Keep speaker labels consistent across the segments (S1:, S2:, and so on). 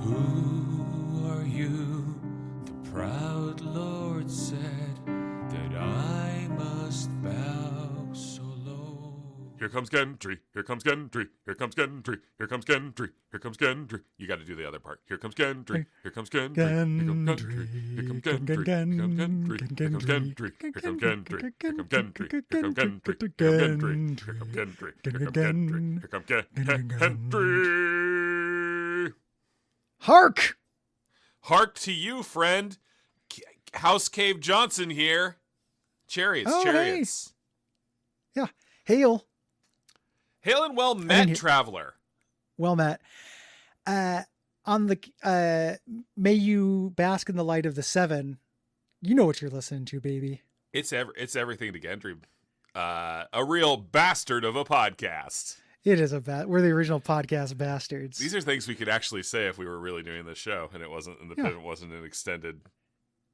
S1: Who are you? The proud Lord said that I must bow so low.
S2: Here comes Gendry, here comes Gendry, here comes Gendry, here comes Gendry, here comes Gendry. You got to do the other part. Here comes Gendry, here comes Gendry, here comes Gendry, here comes Gendry, here comes Gendry, here comes Gendry, here comes Gendry, here comes Gendry, here comes Gendry, here comes Gendry, here comes Gendry, here comes Gendry.
S3: Hark!
S2: Hark to you, friend. House Cave Johnson here. Chariots, chariots.
S3: Hey. Yeah. Hail.
S2: Hail and well met, traveler.
S3: Well met. On the may you bask in the light of the seven. You know what you're listening to, baby.
S2: It's everything to Gendry. A real bastard of a podcast.
S3: It is we're the original podcast bastards.
S2: These are things we could actually say if we were really doing this show, and it wasn't. And the pivot wasn't an extended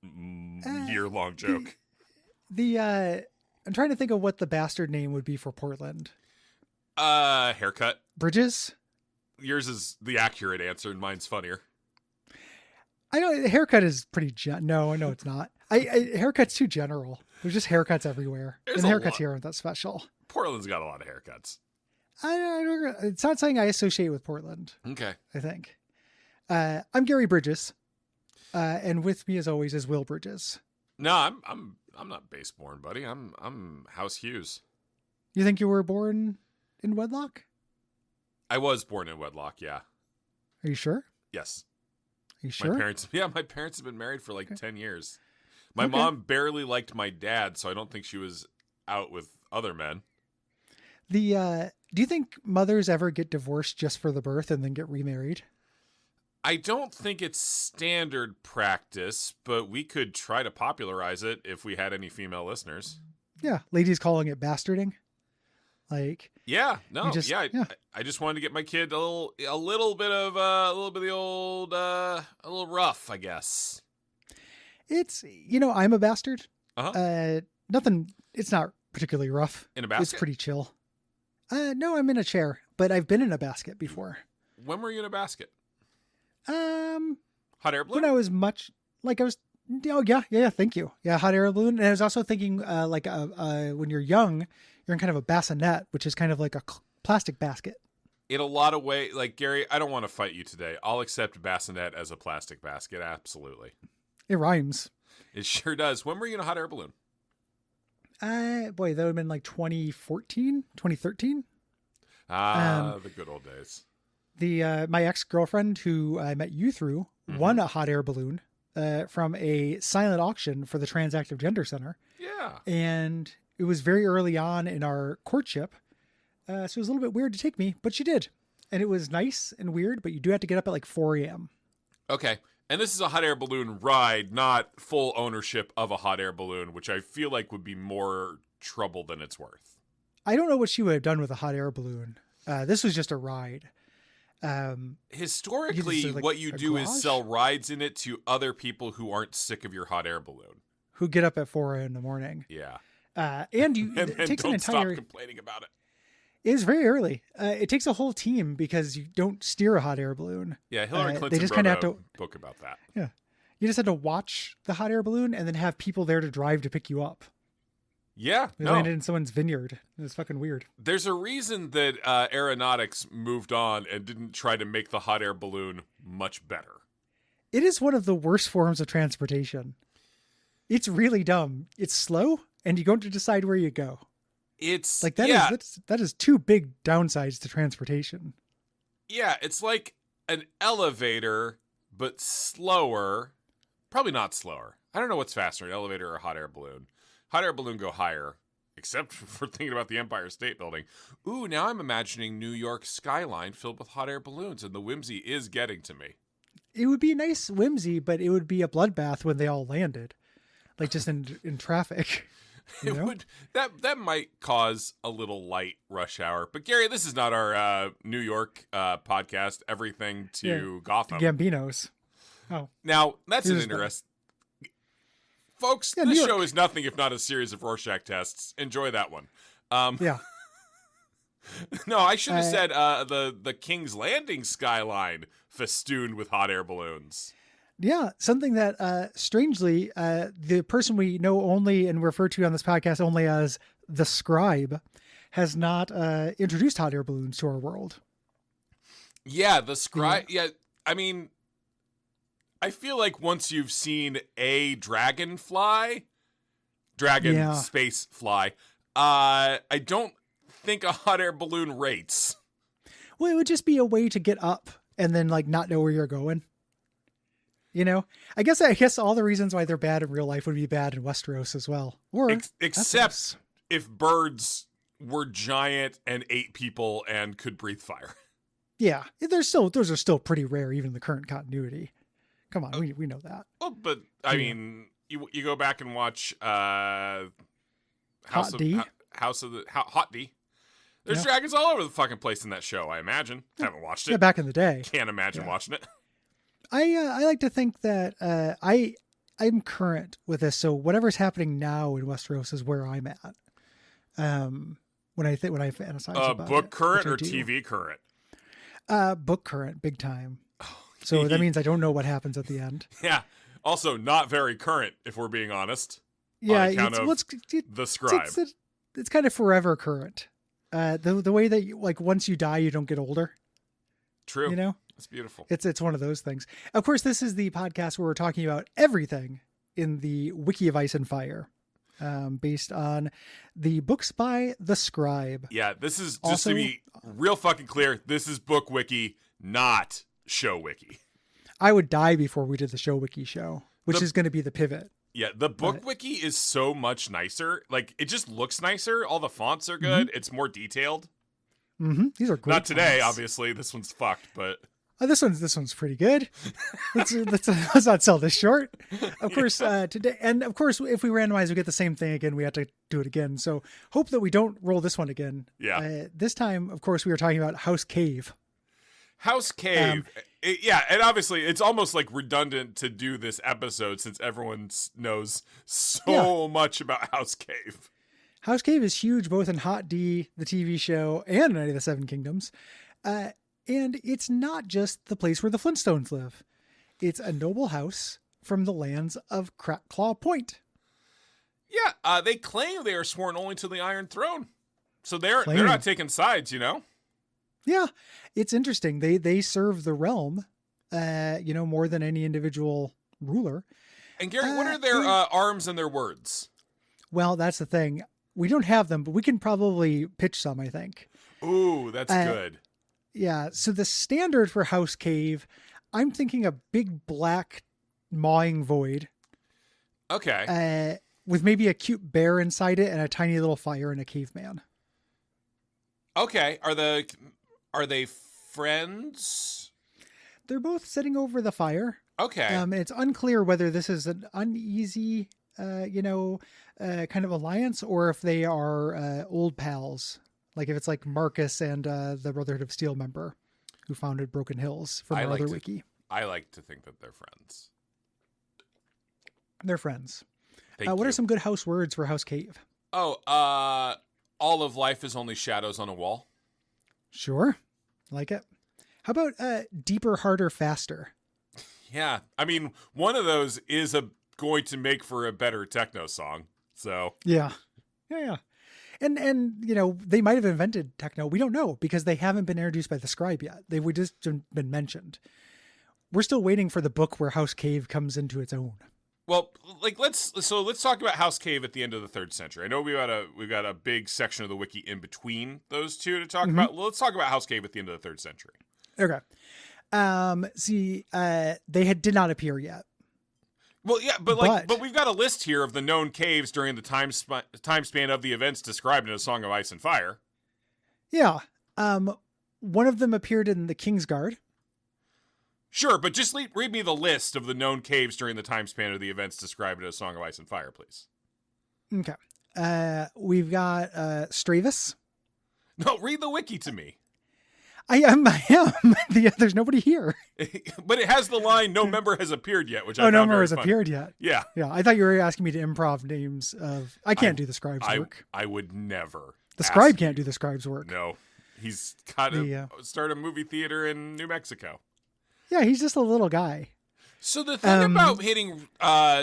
S2: year-long joke.
S3: I'm trying to think of what the bastard name would be for Portland.
S2: Haircut.
S3: Bridges.
S2: Yours is the accurate answer, and mine's funnier.
S3: I know haircut is pretty. No, it's not. Haircut's too general. There's just haircuts everywhere, and haircuts here aren't that special.
S2: Portland's got a lot of haircuts.
S3: It's not something I associate with Portland.
S2: Okay.
S3: I think. I'm Gary Bridges, and with me as always is Will Bridges.
S2: No, I'm not base born, buddy. I'm House Hughes.
S3: You think you were born in wedlock?
S2: I was born in wedlock. Yeah.
S3: Are you sure?
S2: Yes.
S3: Are you sure?
S2: My parents have been married for like 10 years. My mom barely liked my dad, so I don't think she was out with other men.
S3: Do you think mothers ever get divorced just for the birth and then get remarried?
S2: I don't think it's standard practice, but we could try to popularize it if we had any female listeners.
S3: Yeah, ladies calling it bastarding. Like,
S2: I just wanted to get my kid a little bit of the old a little rough, I guess.
S3: It's I'm a bastard. Nothing. It's not particularly rough.
S2: In a basket?
S3: It's pretty chill. No, I'm in a chair, but I've been in a basket before.
S2: When were you in a basket?
S3: Hot
S2: air balloon?
S3: When I was thank you. Yeah, hot air balloon. And I was also thinking, when you're young, you're in kind of a bassinet, which is kind of like a plastic basket.
S2: In a lot of ways, like Gary, I don't want to fight you today. I'll accept bassinet as a plastic basket. Absolutely.
S3: It rhymes.
S2: It sure does. When were you in a hot air balloon?
S3: That would have been like 2014, 2013.
S2: The good old days.
S3: My ex-girlfriend, who I met you through, won a hot air balloon from a silent auction for the Transactive Gender Center.
S2: Yeah.
S3: And it was very early on in our courtship. So it was a little bit weird to take me, but she did. And it was nice and weird, but you do have to get up at like 4 a.m.
S2: Okay. And this is a hot air balloon ride, not full ownership of a hot air balloon, which I feel like would be more trouble than it's worth.
S3: I don't know what she would have done with a hot air balloon. This was just a ride.
S2: Historically, what you do is sell rides in it to other people who aren't sick of your hot air balloon.
S3: Who get up at 4 a.m. in the morning.
S2: Yeah.
S3: And it takes
S2: don't stop complaining about it.
S3: It is very early. It takes a whole team because you don't steer a hot air balloon.
S2: Yeah, Hillary Clinton
S3: just
S2: wrote a book about that.
S3: Yeah. You just had to watch the hot air balloon and then have people there to drive to pick you up.
S2: Yeah,
S3: They landed in someone's vineyard. It was fucking weird.
S2: There's a reason that aeronautics moved on and didn't try to make the hot air balloon much better.
S3: It is one of the worst forms of transportation. It's really dumb. It's slow, and you don't decide where you go.
S2: It's
S3: like that is two big downsides to transportation.
S2: Yeah, it's like an elevator, but slower. Probably not slower. I don't know what's faster, an elevator or a hot air balloon. Hot air balloon go higher, except for thinking about the Empire State Building. Ooh, now I'm imagining New York skyline filled with hot air balloons, and the whimsy is getting to me.
S3: It would be a nice whimsy, but it would be a bloodbath when they all landed, like just in traffic.
S2: It would that might cause a little light rush hour. But Gary, this is not our New York podcast. Everything to Gotham.
S3: Gambinos. Oh,
S2: now that's an interest. Folks, this show is nothing if not a series of Rorschach tests. Enjoy that one.
S3: Yeah.
S2: No, I should have said the King's Landing skyline festooned with hot air balloons.
S3: Yeah, something that strangely, the person we know only and refer to on this podcast only as the Scribe has not introduced hot air balloons to our world.
S2: Yeah, the Scribe. Yeah, I mean, I feel like once you've seen a space fly, I don't think a hot air balloon rates.
S3: Well, it would just be a way to get up and then like not know where you're going. You know, I guess all the reasons why they're bad in real life would be bad in Westeros as well. Or
S2: except if birds were giant and ate people and could breathe fire.
S3: Yeah, those are still pretty rare, even in the current continuity. Come on, we know that.
S2: Well, but I mean, you go back and watch Hot D. There's dragons all over the fucking place in that show. I imagine. Haven't watched it.
S3: Yeah, back in the day.
S2: Can't imagine watching it.
S3: I like to think that I'm current with this, so whatever's happening now in Westeros is where I'm at. When I fantasize about
S2: book
S3: it,
S2: current or TV current?
S3: Book current, big time. So that means I don't know what happens at the end.
S2: Yeah. Also, not very current, if we're being honest.
S3: Yeah,
S2: on account of the Scribe.
S3: It's kind of forever current. The way that once you die, you don't get older.
S2: True.
S3: You know,
S2: it's beautiful.
S3: It's one of those things. Of course, this is the podcast where we're talking about everything in the Wiki of Ice and Fire, based on the books by the Scribe.
S2: Yeah, this is just to be real fucking clear. This is book wiki, not show wiki.
S3: I would die before we did the show wiki show, which is going to be the pivot.
S2: Yeah, the book wiki is so much nicer. Like, it just looks nicer. All the fonts are good. Mm-hmm. It's more detailed.
S3: Mm-hmm. These are great.
S2: Not today,
S3: fonts.
S2: Obviously. This one's fucked, but
S3: this one's pretty good. Let's not sell this short. Of course, today, and of course, if we randomize, we get the same thing again. We have to do it again. So hope that we don't roll this one again.
S2: Yeah.
S3: This time, of course, we were talking about House Cave.
S2: House Cave. And obviously it's almost like redundant to do this episode since everyone knows so much about House Cave.
S3: House Cave is huge, both in Hot D, the TV show, and Night of the Seven Kingdoms. And it's not just the place where the Flintstones live. It's a noble house from the lands of Crackclaw Point.
S2: Yeah, they claim they are sworn only to the Iron Throne. So they're not taking sides, you know?
S3: Yeah, it's interesting. They serve the realm, more than any individual ruler.
S2: And Gary, what are their arms and their words?
S3: Well, that's the thing. We don't have them, but we can probably pitch some, I think.
S2: Ooh, that's good.
S3: Yeah, so the standard for House Cave, I'm thinking a big black mawing void.
S2: Okay.
S3: With maybe a cute bear inside it and a tiny little fire and a caveman.
S2: Okay. Are they friends?
S3: They're both sitting over the fire.
S2: Okay.
S3: It's unclear whether this is an uneasy, kind of alliance, or if they are old pals. Like if it's like Marcus and the Brotherhood of Steel member who founded Broken Hills from our other wiki.
S2: I like to think that they're friends.
S3: They're friends.
S2: What
S3: are some good house words for House Cave?
S2: Oh, all of life is only shadows on a wall.
S3: Sure. Like it. How about deeper, harder, faster?
S2: Yeah. I mean, one of those is going to make for a better techno song. So
S3: yeah. And they might have invented techno. We don't know because they haven't been introduced by the Scribe yet. They've just been mentioned. We're still waiting for the book where House Cave comes into its own.
S2: Well, let's talk about House Cave at the end of the 3rd century. I know we've got a big section of the wiki in between those two to talk about. Let's talk about House Cave at the end of the 3rd century.
S3: Okay. They did not appear yet.
S2: Well, yeah, but we've got a list here of the known caves during the time span of the events described in A Song of Ice and Fire.
S3: Yeah. One of them appeared in the Kingsguard.
S2: Sure, but just read me the list of the known caves during the time span of the events described in A Song of Ice and Fire, please.
S3: Okay. We've got Stravis.
S2: No, read the wiki to me.
S3: I am. There's nobody here.
S2: But it has the line, no member has appeared yet, which I found
S3: no member
S2: very
S3: has
S2: funny.
S3: appeared yet.
S2: Yeah.
S3: Yeah, I thought you were asking me to improv names of... I can't do the Scribe's work.
S2: I would never.
S3: The Scribe can't do the Scribe's work.
S2: No. He's got to
S3: The,
S2: start a movie theater in New Mexico.
S3: Yeah, he's just a little guy.
S2: So the thing about hitting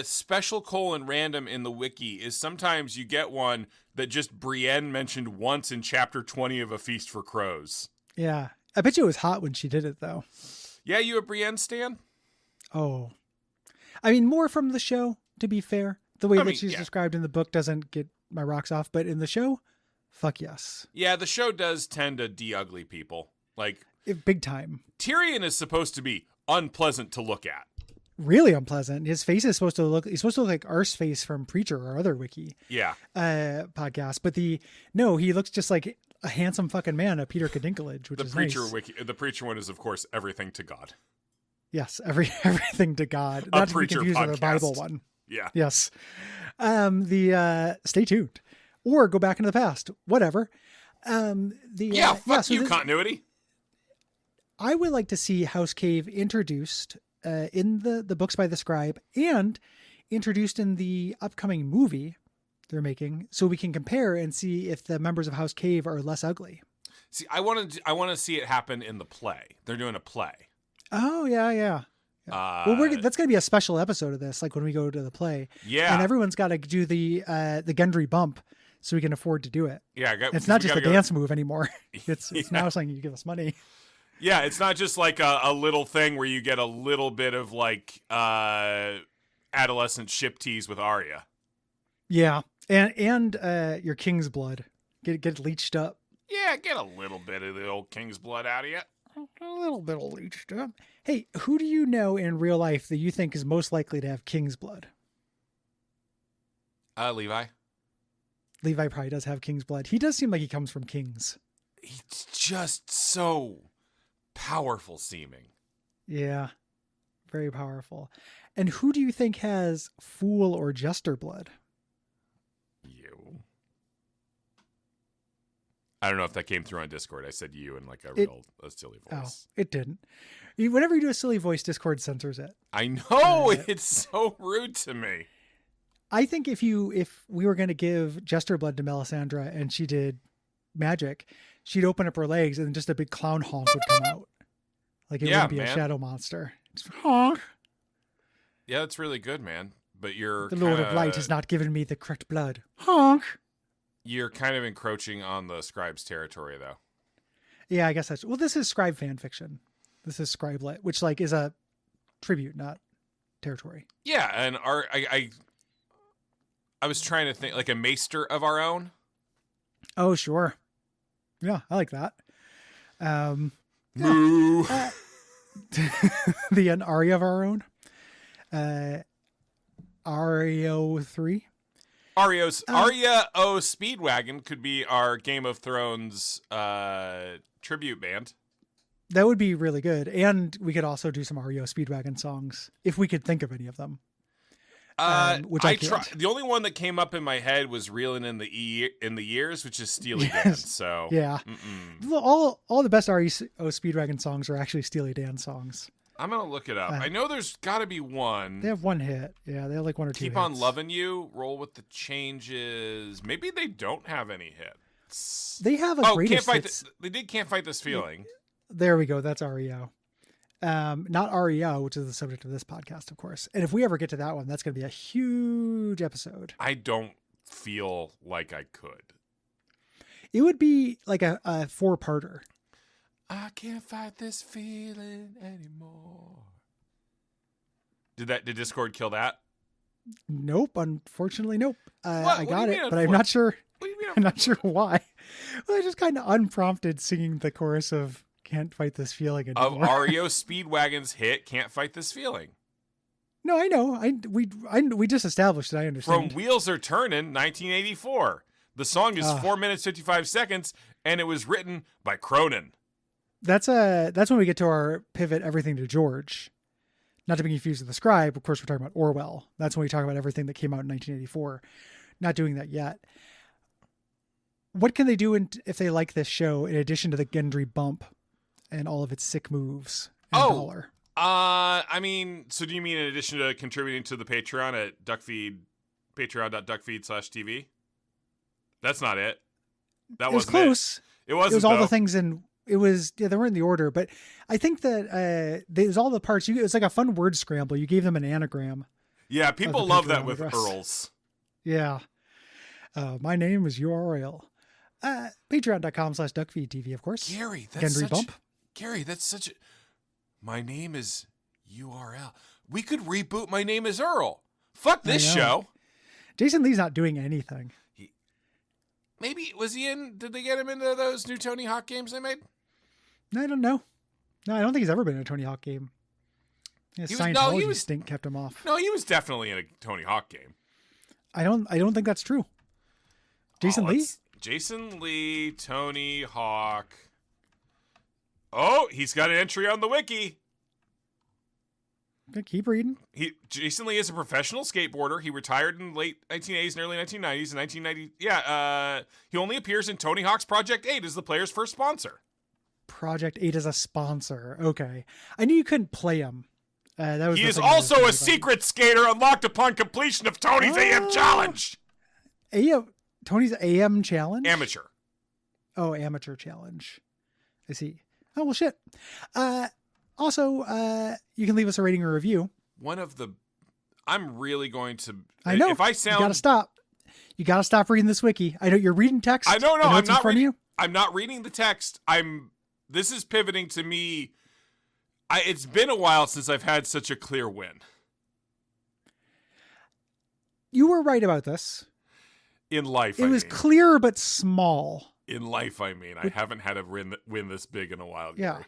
S2: special : random in the wiki is sometimes you get one that just Brienne mentioned once in chapter 20 of A Feast for Crows.
S3: Yeah. I bet you it was hot when she did it, though.
S2: Yeah, you a Brienne stan?
S3: Oh. I mean, more from the show, to be fair. The way that she's
S2: yeah.
S3: described in the book doesn't get my rocks off, but in the show, fuck yes.
S2: Yeah, the show does tend to de-ugly people. Like,
S3: Big time.
S2: Tyrion is supposed to be unpleasant to look at.
S3: Really unpleasant. He's supposed to look like Arseface from Preacher or other wiki podcast. But he looks just like a handsome fucking man, a Peter Dinklage, which is nice.
S2: The Preacher one is, of course, everything to God.
S3: Yes, everything to God. Not to be confused with the Bible one.
S2: Yeah.
S3: Yes. Stay tuned. Or go back into the past. Whatever.
S2: Fuck you, continuity.
S3: I would like to see House Cave introduced in the books by the scribe and introduced in the upcoming movie they're making, so we can compare and see if the members of House Cave are less ugly.
S2: See, I want to see it happen in the play. They're doing a play.
S3: Oh yeah. Well, that's going to be a special episode of this, like when we go to the play.
S2: Yeah,
S3: and everyone's got to do the Gendry bump so we can afford to do it.
S2: Yeah,
S3: it's not just a dance move anymore. It's now saying you give us money.
S2: Yeah, it's not just like a little thing where you get a little bit of like adolescent ship tease with Arya.
S3: Yeah, and your king's blood get leached up.
S2: Yeah, get a little bit of the old king's blood out of you.
S3: A little bit of leached up. Hey, who do you know in real life that you think is most likely to have king's blood?
S2: Levi.
S3: Levi probably does have king's blood. He does seem like he comes from kings.
S2: He's just so powerful seeming.
S3: Yeah, very powerful. And who do you think has fool or jester blood?
S2: You. I don't know if that came through on Discord. I said you in like a silly voice.
S3: Oh, it didn't. Whenever you do a silly voice, Discord censors it.
S2: I know, it's so rude to me.
S3: I think if we were going to give jester blood to Melisandre and she did magic, she'd open up her legs and just a big clown honk would come out. Like it wouldn't be a shadow monster. Just honk.
S2: Yeah, that's really good, man. But
S3: the Lord of Light has not given me the correct blood. Honk.
S2: You're kind of encroaching on the scribe's territory, though.
S3: Yeah, I guess this is scribe fan fiction. This is scribelet, which like is a tribute, not territory.
S2: Yeah, and I was trying to think like a maester of our own.
S3: Oh, sure. Yeah, I like that.
S2: Moo.
S3: The Arya of our own. Ario 3.
S2: Arya O Speedwagon could be our Game of Thrones tribute band.
S3: That would be really good. And we could also do some Ario Speedwagon songs if we could think of any of them. Which I can't.
S2: The only one that came up in my head was Reeling in the Years, which is Steely Dan. So
S3: yeah, all the best REO Speedwagon songs are actually Steely Dan songs.
S2: I'm gonna look it up. I know there's got to be one.
S3: They have one hit. Yeah, they have like one or two.
S2: Keep
S3: hits.
S2: on Loving You. Roll with the Changes. Maybe they don't have any hits.
S3: They have a greatest hits.
S2: They did Can't Fight This Feeling.
S3: There we go. That's REO. Not REO, which is the subject of this podcast, of course. And if we ever get to that one, that's going to be a huge episode.
S2: I don't feel like I could.
S3: It would be like a 4-parter.
S2: I can't fight this feeling anymore. Did Discord kill that?
S3: Nope. Unfortunately, nope.
S2: I
S3: got it, but I'm not sure.
S2: What do you mean?
S3: I'm not sure why. Well, I just kind of unprompted singing the chorus of Can't Fight This Feeling anymore.
S2: Of REO Speedwagon's hit, Can't Fight This Feeling.
S3: No, I know. We just established it. I understand.
S2: From Wheels Are Turning, 1984. The song is 4 minutes, 55 seconds, and it was written by Cronin.
S3: That's when we get to our pivot everything to George. Not to be confused with the scribe. Of course, we're talking about Orwell. That's when we talk about everything that came out in 1984. Not doing that yet. What can they do if they like this show in addition to the Gendry bump and all of its sick moves and dollar?
S2: I mean, so do you mean in addition to contributing to the Patreon at Duckfeed, patreon.duckfeed.tv? That's not it. That wasn't
S3: close.
S2: It wasn't.
S3: It was all
S2: though.
S3: the things in. It was they weren't in the order, but I think that there's all the parts. It was like a fun word scramble. You gave them an anagram.
S2: Yeah, people
S3: the
S2: love that
S3: Patreon
S2: with
S3: address.
S2: Earls.
S3: Yeah. My name is URL. Patreon.com/Duckfeed.tv, of course.
S2: Gary, that's
S3: Gendry
S2: such.
S3: Bump.
S2: Gary, that's such. My name is URL. We could reboot My Name is Earl. Fuck this
S3: I know.
S2: show.
S3: Jason Lee's not doing anything.
S2: Maybe was he in? Did they get him into those new Tony Hawk games they made?
S3: I don't know. No, I don't think he's ever been in a Tony Hawk game. His Scientology stink kept him off.
S2: No, he was definitely in a Tony Hawk game.
S3: I don't think that's true. Jason Lee?
S2: Jason Lee, Tony Hawk. Oh, he's got an entry on the wiki.
S3: Okay, keep reading.
S2: Jason Lee is a professional skateboarder. He retired in the late 1980s and early 1990s. In 1990, he only appears in Tony Hawk's Project 8 as the player's first sponsor.
S3: Project 8 is a sponsor. Okay. I knew you couldn't play him. That was
S2: He
S3: the
S2: is
S3: thing I was
S2: also
S3: thinking
S2: a
S3: about.
S2: secret skater unlocked upon completion of Tony's AM challenge.
S3: Tony's AM challenge?
S2: Amateur.
S3: Oh, amateur challenge. I see. Oh, well, shit. Also, you can leave us a rating or review.
S2: I'm really going to.
S3: I know.
S2: If I sound.
S3: You gotta stop. You gotta stop reading this wiki. I know you're reading text.
S2: I know,
S3: I'm
S2: I'm not
S3: in front of you.
S2: I'm not reading the text. This is pivoting to me. It's been a while since I've had such a clear win.
S3: You were right about this.
S2: In life,
S3: It was clear but small.
S2: In life, I mean. I haven't had a win this big in a while.
S3: Yeah.
S2: Gary.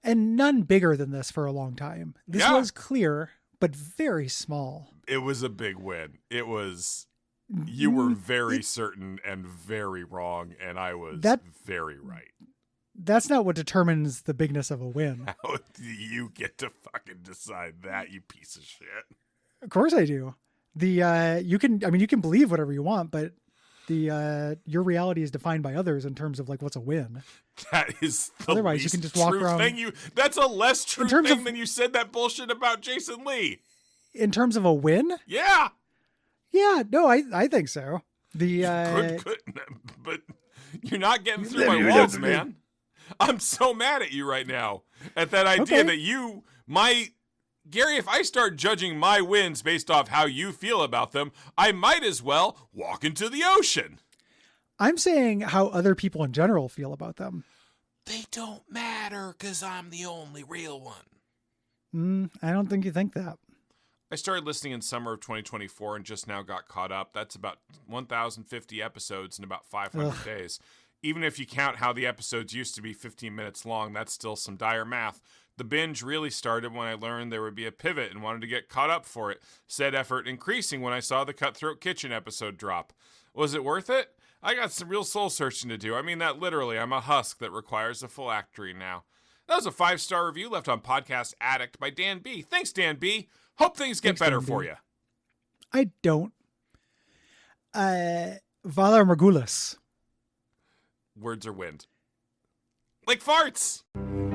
S3: And none bigger than this for a long time. This was clear, but very small.
S2: It was a big win. It was. You were very certain and very wrong, and I was very right.
S3: That's not what determines the bigness of a win.
S2: How do you get to fucking decide that, you piece of shit?
S3: Of course I do. You can believe whatever you want, but your reality is defined by others in terms of like what's a win.
S2: That is the
S3: Otherwise,
S2: least
S3: you can just walk
S2: true
S3: around.
S2: thing that's a less true
S3: terms
S2: thing
S3: of-
S2: than you said that bullshit about Jason Lee.
S3: In terms of a win?
S2: Yeah.
S3: Yeah, no, I think so.
S2: Good, but you're not getting through my walls, man. I'm so mad at you right now at that idea that Gary, if I start judging my wins based off how you feel about them, I might as well walk into the ocean.
S3: I'm saying how other people in general feel about them.
S2: They don't matter because I'm the only real one.
S3: I don't think you think that.
S2: I started listening in summer of 2024 and just now got caught up. That's about 1,050 episodes in about 500 days. Even if you count how the episodes used to be 15 minutes long, that's still some dire math. The binge really started when I learned there would be a pivot and wanted to get caught up for it. Said effort increasing when I saw the Cutthroat Kitchen episode drop. Was it worth it? I got some real soul searching to do. I mean that literally. I'm a husk that requires a full act read now. That was a 5-star review left on Podcast Addict by Dan B. Thanks, Dan B. Hope things get better for you.
S3: I don't. Valar Morghulis.
S2: Words are wind. Like farts!
S1: And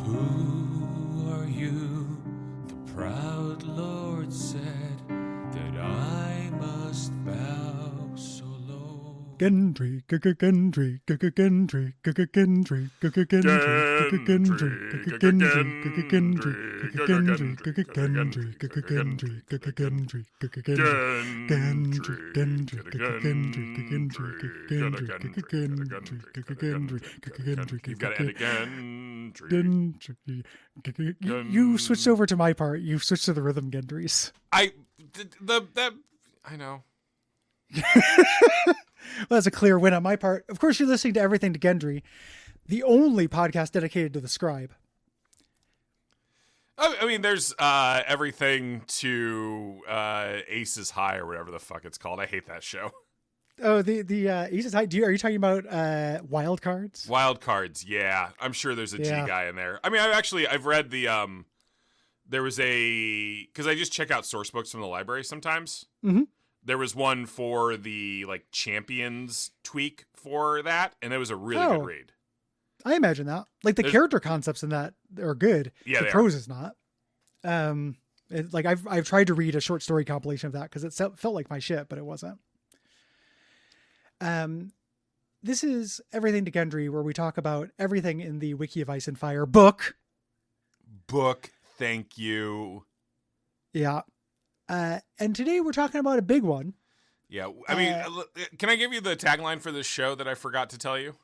S1: who are you? The proud Lord said that I must bow so low.
S3: Gendry, Gendry, Gendry, Gendry, Gendry,
S2: You've got to end again.
S3: You switched over to my part. You switched to the rhythm Gendrys.
S2: I know.
S3: Well, that's a clear win on my part. Of course, you're listening to Everything to Gendry, the only podcast dedicated to the scribe.
S2: I mean, there's everything to Aces High or whatever the fuck it's called. I hate that show.
S3: Oh, the Aces High. Are you talking about Wild Cards?
S2: Wild Cards, yeah. I'm sure there's a G guy in there. I mean, I've read the there was because I just check out source books from the library sometimes.
S3: Mm-hmm.
S2: There was one for the like Champions tweak for that, and it was a really good read.
S3: I imagine that. Like the character concepts in that are good.
S2: Yeah,
S3: the prose is not. Like I've tried to read a short story compilation of that because it felt like my shit, but it wasn't. This is Everything to Gendry, where we talk about everything in the Wiki of Ice and Fire book.
S2: Thank you.
S3: Yeah. And today we're talking about a big one.
S2: Yeah. I mean, can I give you the tagline for this show that I forgot to tell you?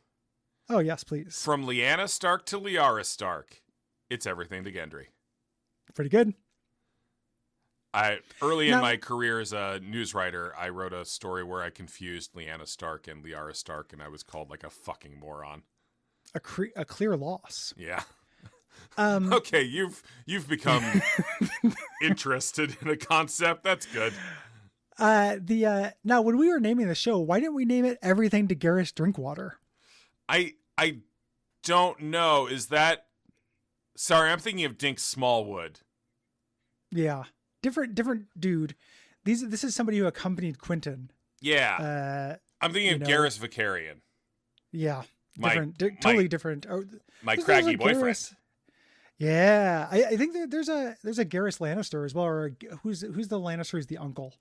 S3: Oh, yes, please.
S2: From Lyanna Stark to Liara Stark, it's Everything to Gendry.
S3: Pretty good.
S2: In my career as a news writer, I wrote a story where I confused Lyanna Stark and Liara Stark, and I was called like a fucking moron.
S3: A clear loss.
S2: Yeah. Okay, you've become interested in a concept. That's good.
S3: Now when we were naming the show, why didn't we name it Everything to Garrus Drinkwater?
S2: I don't know. Is that? Sorry, I'm thinking of Dink Smallwood.
S3: Yeah. Different dude. This is somebody who accompanied Quentin.
S2: Yeah. I'm thinking of Garrus Vicarian.
S3: Yeah. Totally different.
S2: My craggy boyfriend.
S3: Garrus, yeah. I think there's a Garrus Lannister as well, or who's the Lannister who's the uncle.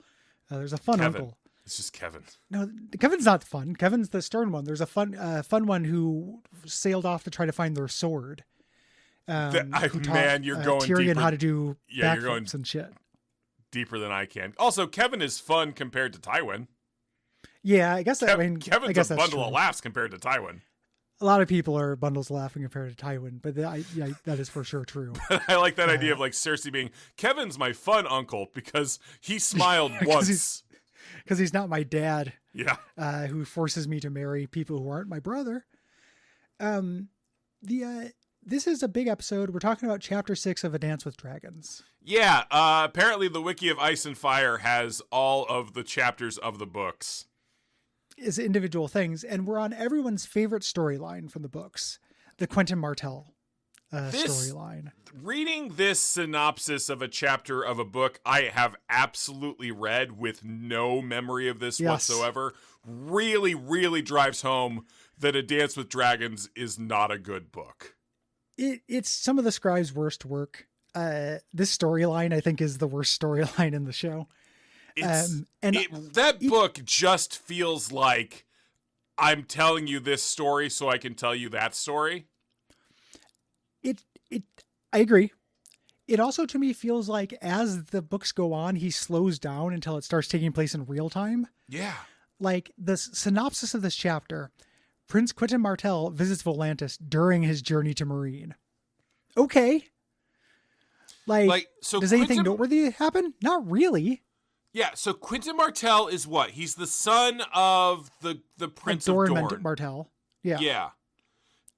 S3: There's a fun
S2: Kevin.
S3: uncle.
S2: It's just Kevin.
S3: No, Kevin's not fun. Kevin's the stern one. There's a fun one who sailed off to try to find their sword.
S2: You're going
S3: Tyrion
S2: deeper.
S3: How to do
S2: you're going
S3: and shit.
S2: Deeper than I can. Also, Kevin is fun compared to Tywin.
S3: Yeah, I guess that.
S2: Kevin's a bundle of laughs compared to Tywin.
S3: A lot of people are bundles laughing compared to Tywin, but that is for sure true.
S2: I like that idea of like Cersei being Kevin's my fun uncle because he smiled once.
S3: Because he's not my dad.
S2: Yeah.
S3: Who forces me to marry people who aren't my brother. This is a big episode. We're talking about Chapter 6 of A Dance with Dragons.
S2: Yeah. Apparently, the Wiki of Ice and Fire has all of the chapters of the books.
S3: Is individual things, and we're on everyone's favorite storyline from the books, the Quentin Martell storyline.
S2: Reading this synopsis of a chapter of a book I have absolutely read with no memory of this whatsoever really, really drives home that A Dance with Dragons is not a good book.
S3: It's some of the scribe's worst work. This storyline, I think, is the worst storyline in the show.
S2: That book just feels like I'm telling you this story so I can tell you that story.
S3: I agree. It also to me feels like as the books go on, he slows down until it starts taking place in real time.
S2: Yeah.
S3: Like the synopsis of this chapter, Prince Quentin Martell visits Volantis during his journey to Meereen. Okay. So does anything noteworthy happen? Not really.
S2: Yeah, so Quentin Martell is what? He's the son of the Prince of Dorne.
S3: Martell. Yeah.
S2: Yeah.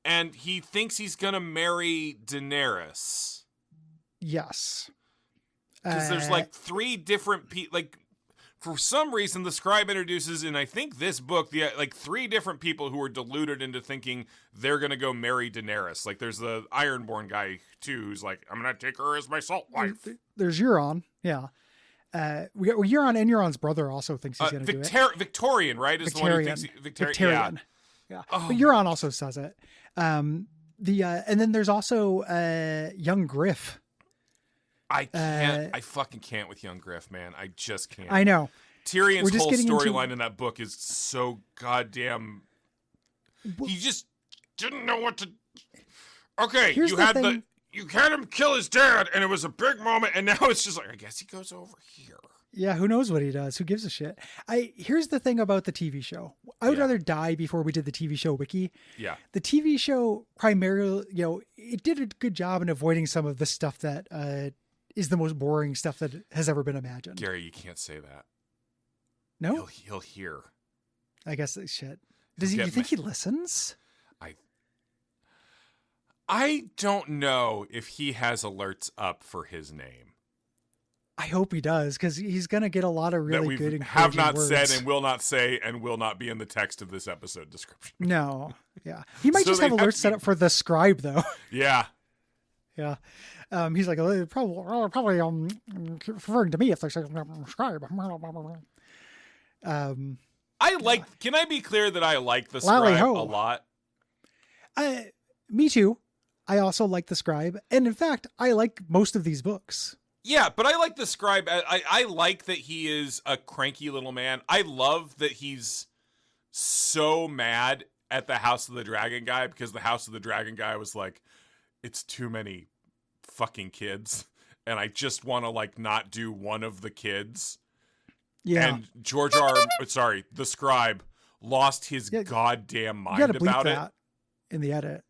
S2: And he thinks he's going to marry Daenerys.
S3: Yes.
S2: Because there's like three different people. Like, for some reason, the scribe introduces in, I think, this book, three different people who are deluded into thinking they're going to go marry Daenerys. Like, there's the Ironborn guy, too, who's like, I'm going to take her as my salt wife.
S3: There's Euron. Yeah. Euron and Euron's brother also thinks he's going to do it.
S2: Victorian, right? Is
S3: Victorian.
S2: The one who thinks
S3: Victorian. Yeah.
S2: Oh.
S3: But Euron also says it. And then there's also young Griff.
S2: I can't. I fucking can't with young Griff, man. I just can't.
S3: I know.
S2: Tyrion's whole storyline in that book is so goddamn. He just didn't know what to. Okay, you had him kill his dad, and it was a big moment, and now it's just like, I guess he goes over here.
S3: Yeah, who knows what he does? Who gives a shit? Here's the thing about the TV show. I would rather die before we did the TV show wiki.
S2: Yeah.
S3: The TV show primarily, it did a good job in avoiding some of the stuff that is the most boring stuff that has ever been imagined.
S2: Gary, you can't say that.
S3: No?
S2: He'll hear.
S3: I guess shit. Does he? You think he listens?
S2: I don't know if he has alerts up for his name.
S3: I hope he does, because he's going to get a lot of really good encouraging
S2: have not
S3: words.
S2: said and will not say and will not be in the text of this episode description.
S3: No. Yeah. He might just have alerts set up for the scribe, though.
S2: Yeah.
S3: Yeah. He's like, probably referring to me if they say scribe.
S2: Can I be clear that I like the scribe a lot?
S3: Me too. I also like the Scribe. And in fact, I like most of these books.
S2: Yeah, but I like the Scribe. I like that he is a cranky little man. I love that he's so mad at the House of the Dragon guy because the House of the Dragon guy was like, it's too many fucking kids. And I just want to like not do one of the kids. Yeah. And the Scribe lost his goddamn mind
S3: you gotta bleep
S2: about
S3: that in the edit.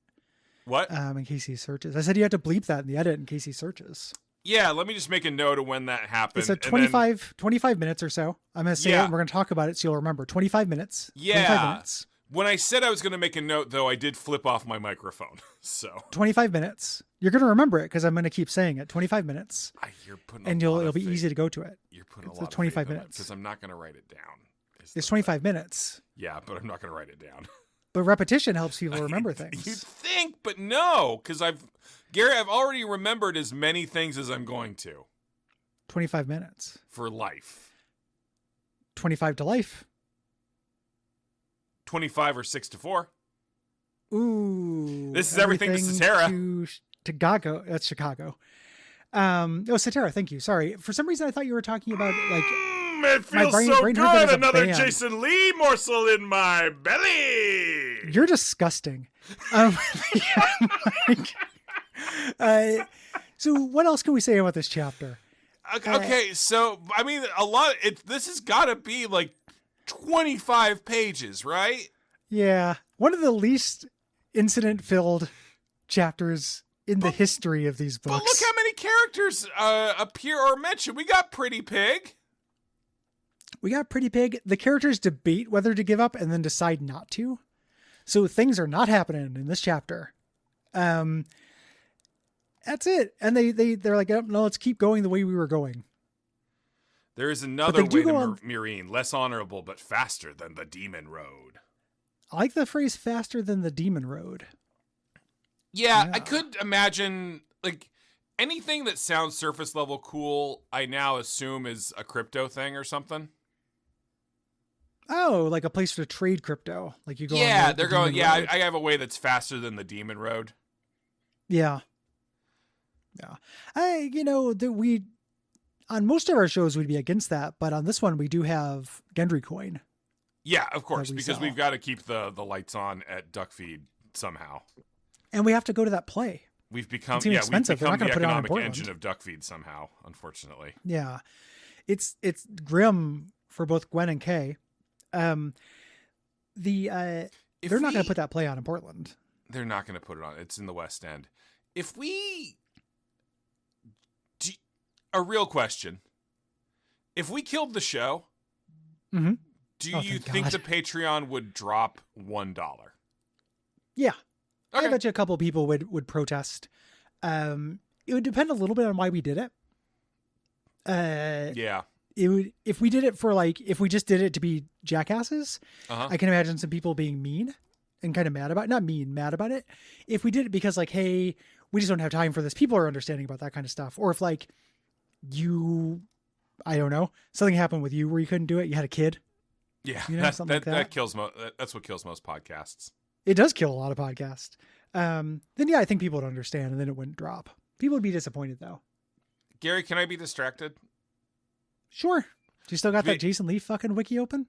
S2: What?
S3: In case he searches. I said you have to bleep that in the edit in case he searches.
S2: Yeah, let me just make a note of when that happened.
S3: It's a 25 minutes or so. I'm going to say it and we're going to talk about it so you'll remember. 25 minutes.
S2: Yeah.
S3: 25 minutes.
S2: When I said I was going to make a note, though, I did flip off my microphone. So
S3: 25 minutes. You're going to remember it because I'm going to keep saying it. 25 minutes.
S2: You're putting
S3: it'll be easy to go to it.
S2: You're putting
S3: it's
S2: a lot
S3: 25 minutes
S2: because I'm not going to write it down.
S3: It's 25 minutes.
S2: Yeah, but I'm not going to write it down.
S3: But repetition helps people remember things.
S2: You'd think, but no, because I've already remembered as many things as I'm going to.
S3: 25 minutes.
S2: For life.
S3: 25 to life.
S2: 25 or 6 to 4.
S3: Ooh.
S2: This is everything to Satara.
S3: To Chicago. That's Chicago. Satara, thank you. Sorry. For some reason, I thought you were talking about like...
S2: It feels so good. Another
S3: band.
S2: Jason Lee morsel in my belly.
S3: You're disgusting. So what else can we say about this chapter?
S2: Okay, so I mean, this has got to be like 25 pages, right?
S3: Yeah, one of the least incident-filled chapters in the history of these books.
S2: But look how many characters appear or mention. We got Pretty Pig.
S3: The characters debate whether to give up and then decide not to. So things are not happening in this chapter. That's it. And they're like, no, let's keep going the way we were going.
S2: There is another way to Meereen, less honorable, but faster than the Demon Road.
S3: I like the phrase faster than the Demon Road.
S2: Yeah, I could imagine, like, anything that sounds surface level cool, I now assume is a crypto thing or something.
S3: Oh, like a place to trade crypto. Like you go.
S2: Yeah, they're going. Yeah, I have a way that's faster than the Demon Road.
S3: Yeah. We on most of our shows we'd be against that, but on this one we do have Gendry coin.
S2: Yeah, of course, because we've got to keep the lights on at Duckfeed somehow.
S3: And we have to go to that play.
S2: We've become
S3: the
S2: economic engine of Duckfeed somehow, unfortunately.
S3: Yeah. It's grim for both Gwen and Kay. They're not going to put that play on in Portland.
S2: They're not going to put it on. It's in the West End. A real question. If we killed the show, do you think the Patreon would drop $1?
S3: Yeah.
S2: Okay.
S3: I bet you a couple people would protest. It would depend a little bit on why we did it.
S2: Yeah.
S3: It would, if we did it for if we just did it to be jackasses, I can imagine some people being mean and kind of mad about it. If we did it because hey, we just don't have time for this. People are understanding about that kind of stuff. Or if I don't know, something happened with you where you couldn't do it. You had a kid.
S2: Yeah.
S3: That
S2: kills that's what kills most podcasts.
S3: It does kill a lot of podcasts. Then I think people would understand and then it wouldn't drop. People would be disappointed though.
S2: Gary, can I be distracted?
S3: Sure. Do you still got that Jason Lee fucking wiki open?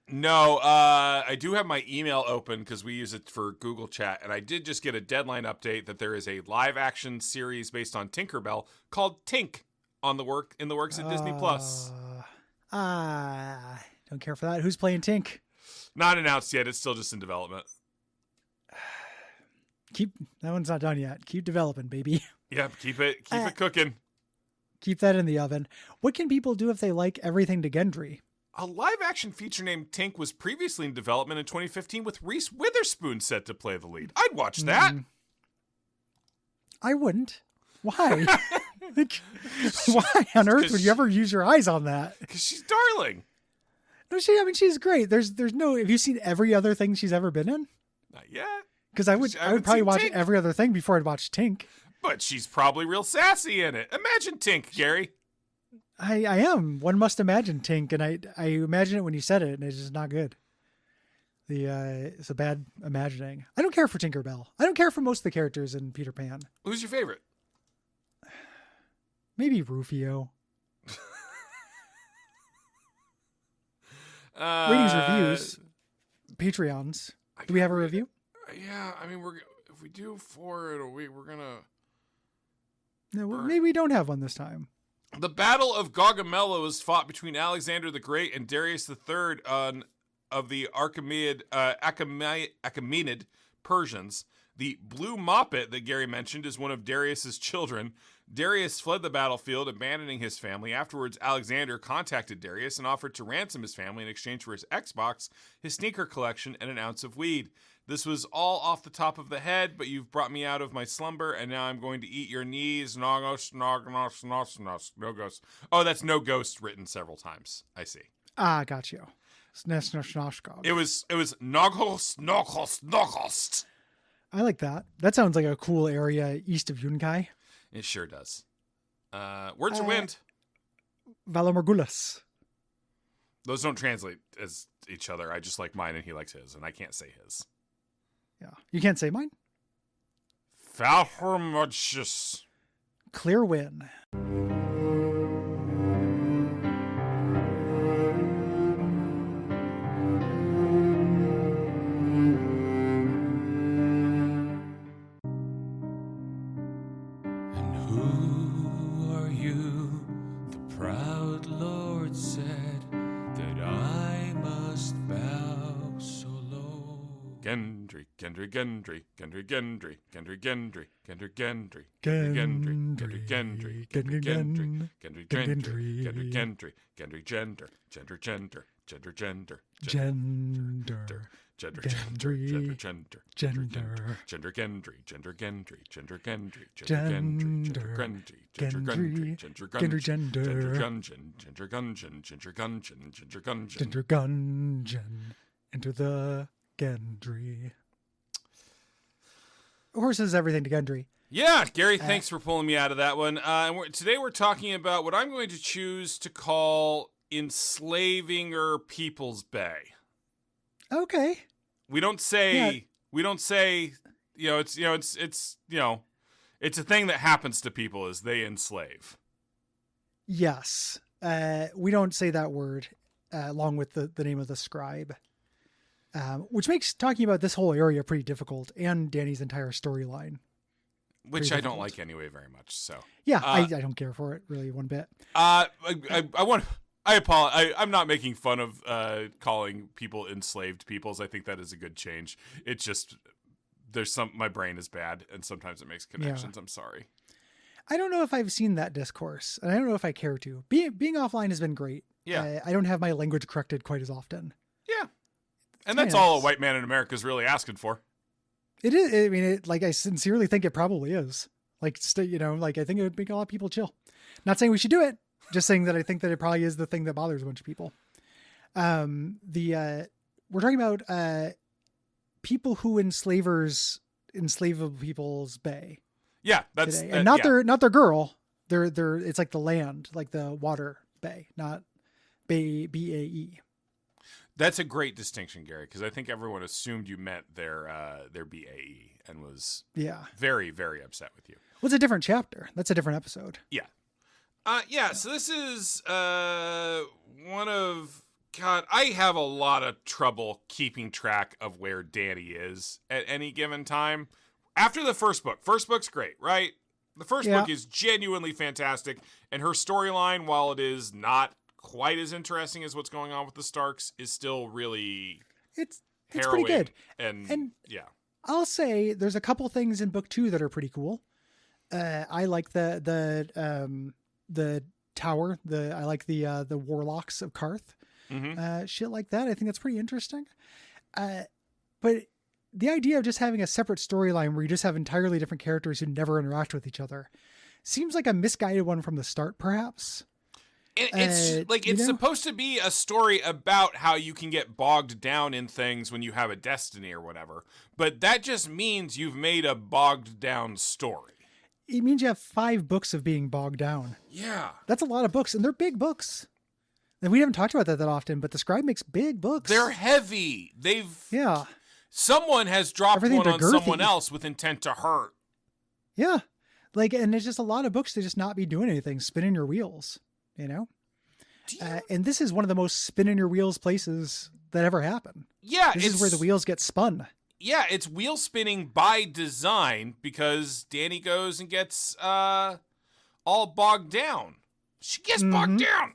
S2: No, I do have my email open because we use it for Google Chat, and I did just get a deadline update that there is a live action series based on Tinkerbell called Tink in the works at Disney Plus.
S3: Don't care for that. Who's playing Tink?
S2: Not announced yet. It's still just in development.
S3: That one's not done yet. Keep developing, baby.
S2: Yep, keep it cooking.
S3: Keep that in the oven. What can people do if they like everything to Gendry?
S2: A live-action feature named Tink was previously in development in 2015 with Reese Witherspoon set to play the lead. I'd watch that.
S3: I wouldn't. Why? Why on earth would you ever use your eyes on that?
S2: Because she's darling.
S3: No, she's great. There's no. Have you seen every other thing she's ever been in?
S2: Not yet.
S3: Because I would probably watch Tink. Every other thing before I'd watch Tink.
S2: But she's probably real sassy in it. Imagine Tink, Gary.
S3: I am. One must imagine Tink, and I imagine it when you said it, and it's just not good. It's a bad imagining. I don't care for Tinkerbell. I don't care for most of the characters in Peter Pan.
S2: Who's your favorite?
S3: Maybe Rufio. Ratings, reviews, Patreons. Do we have a review?
S2: Yeah, I mean, if we do 4 in a week, we're gonna.
S3: No, maybe we don't have one this time.
S2: The Battle of Gaugamela was fought between Alexander the Great and Darius III of the Achaemenid Persians. The Blue Moppet that Gary mentioned is one of Darius's children. Darius fled the battlefield, abandoning his family. Afterwards, Alexander contacted Darius and offered to ransom his family in exchange for his Xbox, his sneaker collection, and an ounce of weed. This was all off the top of the head, but you've brought me out of my slumber, and now I'm going to eat your knees. Nogos, nogos, nogos, no ghost. Oh, that's no ghost written several times. I see.
S3: Got you.
S2: It was nogos, nogos, nogos.
S3: I like that. That sounds like a cool area east of Yunkai.
S2: It sure does. Words of Wind.
S3: Valomorgulis.
S2: Those don't translate as each other. I just like mine and he likes his, and I can't say his.
S3: Yeah. You can't say mine?
S2: Valhormodgus.
S3: Clear win.
S2: Gendry, Gendry, Gendry, Gendry, Gendry, Gendry, Gendry, Gendry, Gendry,
S3: Gendry,
S2: Gendry, Gendry, Gendry, Gendry, Gendry, Gendry, Gendry, Gendry, Gendry, Gender, Gender, Gender, Gender, Gender,
S3: Gender,
S2: Gender,
S3: Gendry,
S2: Gender,
S3: Gender,
S2: Gender, Gendry, Gender, Gendry, Gender, Gendry,
S3: Gender,
S2: Gender, Gendry, Gender, Gendry,
S3: Gender,
S2: Gender, Gungeon, Ginger Gungeon, Ginger Gungeon, Ginger Gungeon,
S3: Gender Gungeon, enter the Gendry. Horses, everything to Gendry.
S2: Yeah, Gary, thanks for pulling me out of that one. Today we're talking about what I'm going to choose to call Enslavinger People's Bay.
S3: Okay.
S2: We don't say, it's a thing that happens to people as they enslave.
S3: Yes. We don't say that word along with the name of the scribe. Which makes talking about this whole area pretty difficult, and Danny's entire storyline.
S2: Which I don't like anyway very much. So
S3: yeah, I don't care for it really one bit.
S2: I apologize. I'm not making fun of calling people enslaved peoples. I think that is a good change. It's just my brain is bad, and sometimes it makes connections. Yeah. I'm sorry.
S3: I don't know if I've seen that discourse, and I don't know if I care to. Being offline has been great.
S2: Yeah,
S3: I don't have my language corrected quite as often.
S2: Yeah. And that's all a white man in America is really asking for.
S3: It is. I mean, I sincerely think it probably is. I think it would make a lot of people chill. Not saying we should do it. Just saying that I think that it probably is the thing that bothers a bunch of people. We're talking about people who enslave people's bay.
S2: Yeah, that's
S3: and not their girl. They're it's like the land, like the water bay, not bay BAE.
S2: That's a great distinction, Gary, because I think everyone assumed you meant their BAE and was very, very upset with you.
S3: Well, it's a different chapter. That's a different episode.
S2: Yeah. So this is one of... God, I have a lot of trouble keeping track of where Danny is at any given time. After the first book. First book's great, right? The first book is genuinely fantastic, and her storyline, while it is not quite as interesting as what's going on with the Starks, is still really
S3: it's pretty good.
S2: And yeah,
S3: I'll say there's a couple things in book 2 that are pretty cool. I like the tower. I like the warlocks of Karth.
S2: Mm-hmm.
S3: Shit like that. I think that's pretty interesting. But the idea of just having a separate storyline where you just have entirely different characters who never interact with each other seems like a misguided one from the start, perhaps.
S2: It's supposed to be a story about how you can get bogged down in things when you have a destiny or whatever. But that just means you've made a bogged down story.
S3: It means you have 5 books of being bogged down.
S2: Yeah.
S3: That's a lot of books, and they're big books. And we haven't talked about that often, but the Scribe makes big books.
S2: They're heavy.
S3: Yeah.
S2: Someone has dropped
S3: Everything
S2: one on
S3: girthy.
S2: someone else with intent to hurt.
S3: Yeah. Like, and there's just a lot of books to just not be doing anything, spinning your wheels, you know? And this is one of the most spinning your wheels places that ever happen.
S2: Yeah.
S3: This is where the wheels get spun.
S2: Yeah, it's wheel spinning by design because Danny goes and gets all bogged down. She gets bogged down.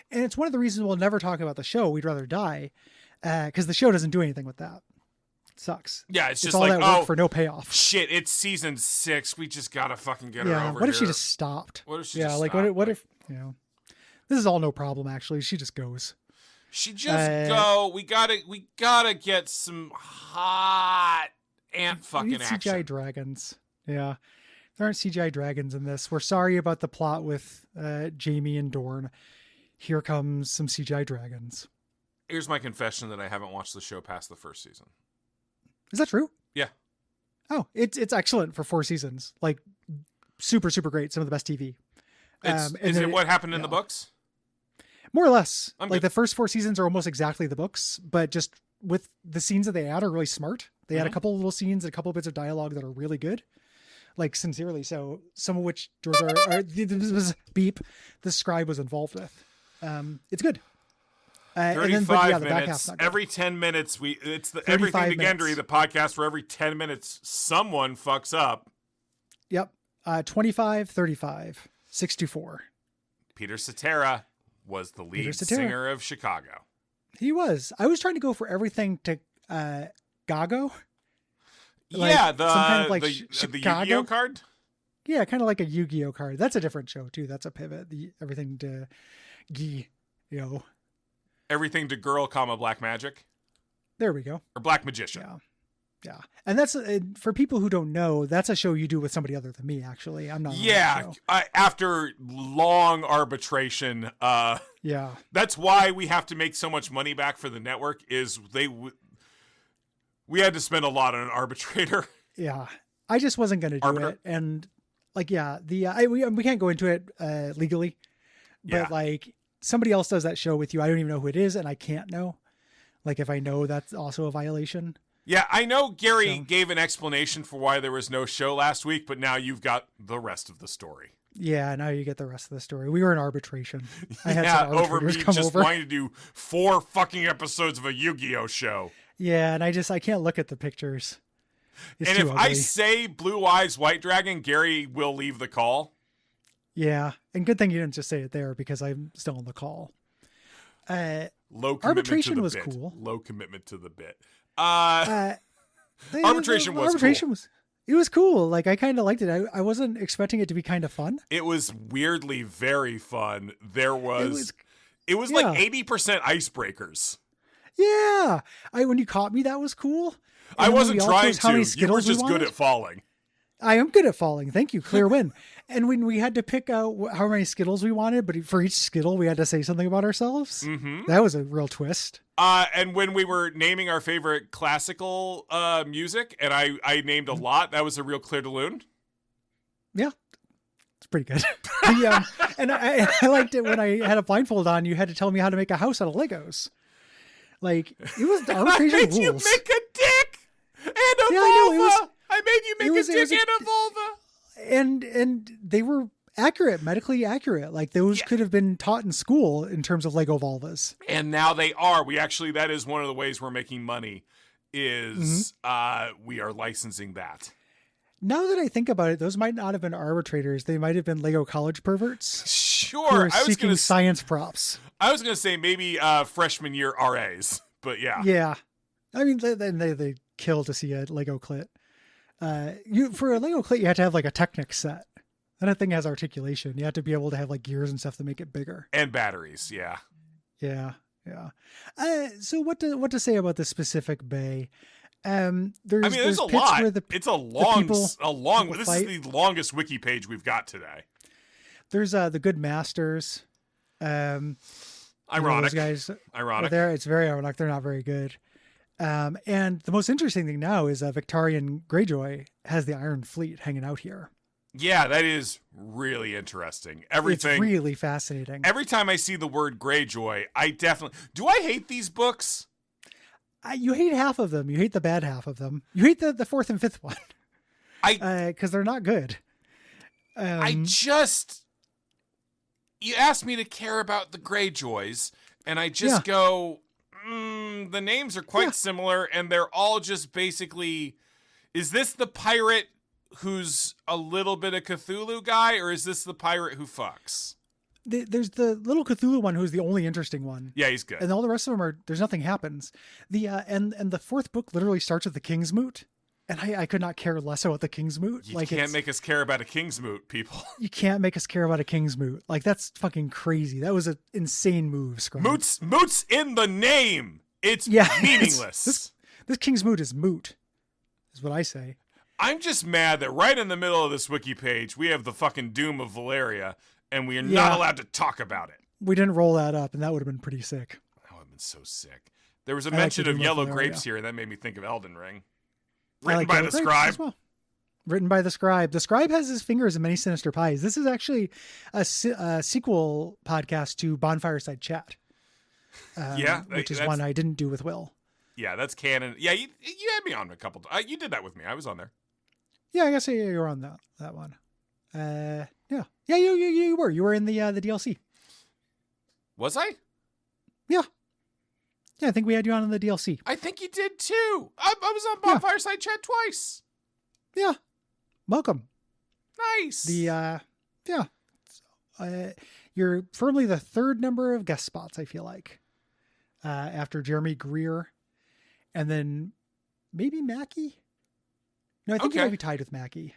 S3: And it's one of the reasons we'll never talk about the show. We'd rather die because the show doesn't do anything with that. It sucks.
S2: Yeah, it's just
S3: all
S2: like,
S3: that work for no payoff.
S2: Shit, it's season 6. We just gotta fucking get her over here.
S3: What if she just stopped?
S2: What if she
S3: yeah,
S2: just
S3: like
S2: stopped?
S3: what if, you know, this is all no problem, actually. She just goes.
S2: She just go. We gotta get some hot ant fucking
S3: we need
S2: action.
S3: CGI dragons. Yeah. There aren't CGI dragons in this. We're sorry about the plot with Jamie and Dorne. Here comes some CGI dragons.
S2: Here's my confession that I haven't watched the show past the first season.
S3: Is that true?
S2: Yeah.
S3: Oh, it's excellent for 4 seasons. Like super, super great. Some of the best TV.
S2: Is it what happened in the books?
S3: More or less.
S2: I'm
S3: Like
S2: good.
S3: the first 4 seasons are almost exactly the books, but just with the scenes that they add are really smart. They add a couple of little scenes and a couple of bits of dialogue that are really good. Like sincerely. So some of which George beep, the Scribe was involved with. It's good.
S2: 35
S3: the back half's
S2: minutes.
S3: not good.
S2: Every 10 minutes, it's the Everything to
S3: 35
S2: Gendry, the podcast where every 10 minutes someone fucks up.
S3: Yep. 25, 35, 6-4.
S2: Peter Cetera was the lead singer of Chicago.
S3: He was. I was trying to go for everything to Gago. Like,
S2: Yeah,
S3: some kind of like
S2: the
S3: Chicago
S2: Yu-Gi-Oh card.
S3: Yeah, kind of like a Yu-Gi-Oh card. That's a different show too. That's a pivot. The everything to Gi-Yo.
S2: Everything to Girl, Black Magic.
S3: There we go.
S2: Or Black Magician.
S3: Yeah. And that's for people who don't know. That's a show you do with somebody other than me. Actually, I'm not. On that show.
S2: After long arbitration.
S3: Yeah.
S2: That's why we have to make so much money back for the network. Is we had to spend a lot on an arbitrator.
S3: Yeah. I just wasn't going to do it, and like, yeah, we can't go into it legally, but like somebody else does that show with you. I don't even know who it is, and I can't know. Like if I know, that's also a violation.
S2: Yeah, I know Gary gave an explanation for why there was no show last week, but now you've got the rest of the story.
S3: Yeah, now you get the rest of the story. We were in arbitration. I had
S2: yeah,
S3: some
S2: over me
S3: come
S2: just
S3: over.
S2: wanting to do 4 fucking episodes of a Yu-Gi-Oh show.
S3: Yeah, and I can't look at the pictures. It's
S2: and
S3: too
S2: if
S3: ugly.
S2: I say Blue Eyes White Dragon, Gary will leave the call.
S3: Yeah, and good thing you didn't just say it there because I'm still on the call.
S2: Low commitment
S3: arbitration
S2: to the
S3: was
S2: bit.
S3: cool.
S2: Low commitment to the bit.
S3: Arbitration was it was cool. Like I kind of liked it. I wasn't expecting it to be kind of fun.
S2: It was weirdly very fun. It was
S3: yeah.
S2: like 80% icebreakers.
S3: Yeah, when you caught me, that was cool.
S2: I wasn't trying to. You were
S3: Skittles
S2: just good at falling.
S3: I am good at falling. Thank you. Clear win. And when we had to pick out how many Skittles we wanted, but for each Skittle, we had to say something about ourselves.
S2: Mm-hmm.
S3: That was a real twist.
S2: And when we were naming our favorite classical music, and I named a lot, that was a real Claire de Lune.
S3: Yeah. It's pretty good. And I liked it when I had a blindfold on, you had to tell me how to make a house out of Legos. Like, it was arbitration
S2: I made
S3: rules.
S2: you make a dick and a
S3: Yeah,
S2: vulva.
S3: I know,
S2: I made you make a dick and a vulva.
S3: And they were accurate, medically accurate. Like those could have been taught in school in terms of Lego vulvas.
S2: And now they are. That is one of the ways we're making money is we are licensing that.
S3: Now that I think about it, those might not have been arbitrators. They might have been Lego college perverts.
S2: Sure.
S3: Who are seeking science props.
S2: I was going to say maybe freshman year RAs, but yeah.
S3: Yeah. I mean, they kill to see a Lego clit. For a Lego clit, you have to have like a Technic set. That thing has articulation. You have to be able to have like gears and stuff to make it bigger.
S2: And batteries, yeah.
S3: Yeah, yeah. So what to say about this specific bay? There's
S2: a
S3: pits
S2: lot.
S3: where
S2: It's a long. This
S3: fight.
S2: is the longest wiki page we've got today.
S3: There's the good masters.
S2: Ironic.
S3: Those guys
S2: Ironic.
S3: are there. It's very ironic. They're not very good. And the most interesting thing now is Victorian Greyjoy has the Iron Fleet hanging out here.
S2: Yeah, that is really interesting. Everything.
S3: It's really fascinating.
S2: Every time I see the word Greyjoy, I definitely... Do I hate these books?
S3: You hate half of them. You hate the bad half of them. You hate the fourth and fifth one. Because they're not good.
S2: I just... You asked me to care about the Greyjoys, and I just go, the names are quite similar, and they're all just basically... Is this the pirate who's a little bit of Cthulhu guy, or is this the pirate who fucks?
S3: There's the little Cthulhu one who's the only interesting one.
S2: Yeah, he's good.
S3: And all the rest of them are, there's nothing happens. And the fourth book literally starts with the King's Moot. And I could not care less about the King's Moot.
S2: You can't make us care about a King's Moot, people.
S3: You can't make us care about a King's Moot. Like, that's fucking crazy. That was an insane move, Scribe.
S2: Moot's in the name. It's meaningless.
S3: This King's Moot is moot, is what I say.
S2: I'm just mad that right in the middle of this wiki page, we have the fucking Doom of Valeria, and we are not allowed to talk about it.
S3: We didn't roll that up, and that would have been pretty sick.
S2: That would have been so sick. There was a mention of yellow grapes here, and that made me think of Elden Ring. Written by the Scribe.
S3: Well. Written by the Scribe. The Scribe has his fingers in many sinister pies. This is actually a sequel podcast to Bonfireside Chat. Which is one I didn't do with Will.
S2: Yeah, that's canon. Yeah, you had me on a couple times. You did that with me. I was on there.
S3: Yeah, I guess you were on that one. Yeah, you were. You were in the DLC.
S2: Was I?
S3: Yeah. Yeah, I think we had you on in the DLC.
S2: I think you did too. I was on Bonfireside Chat twice.
S3: Yeah. Welcome.
S2: Nice.
S3: You're firmly the third number of guest spots, I feel like. After Jeremy Greer. And then maybe Mackie? No, I think you might be tied with Mackie.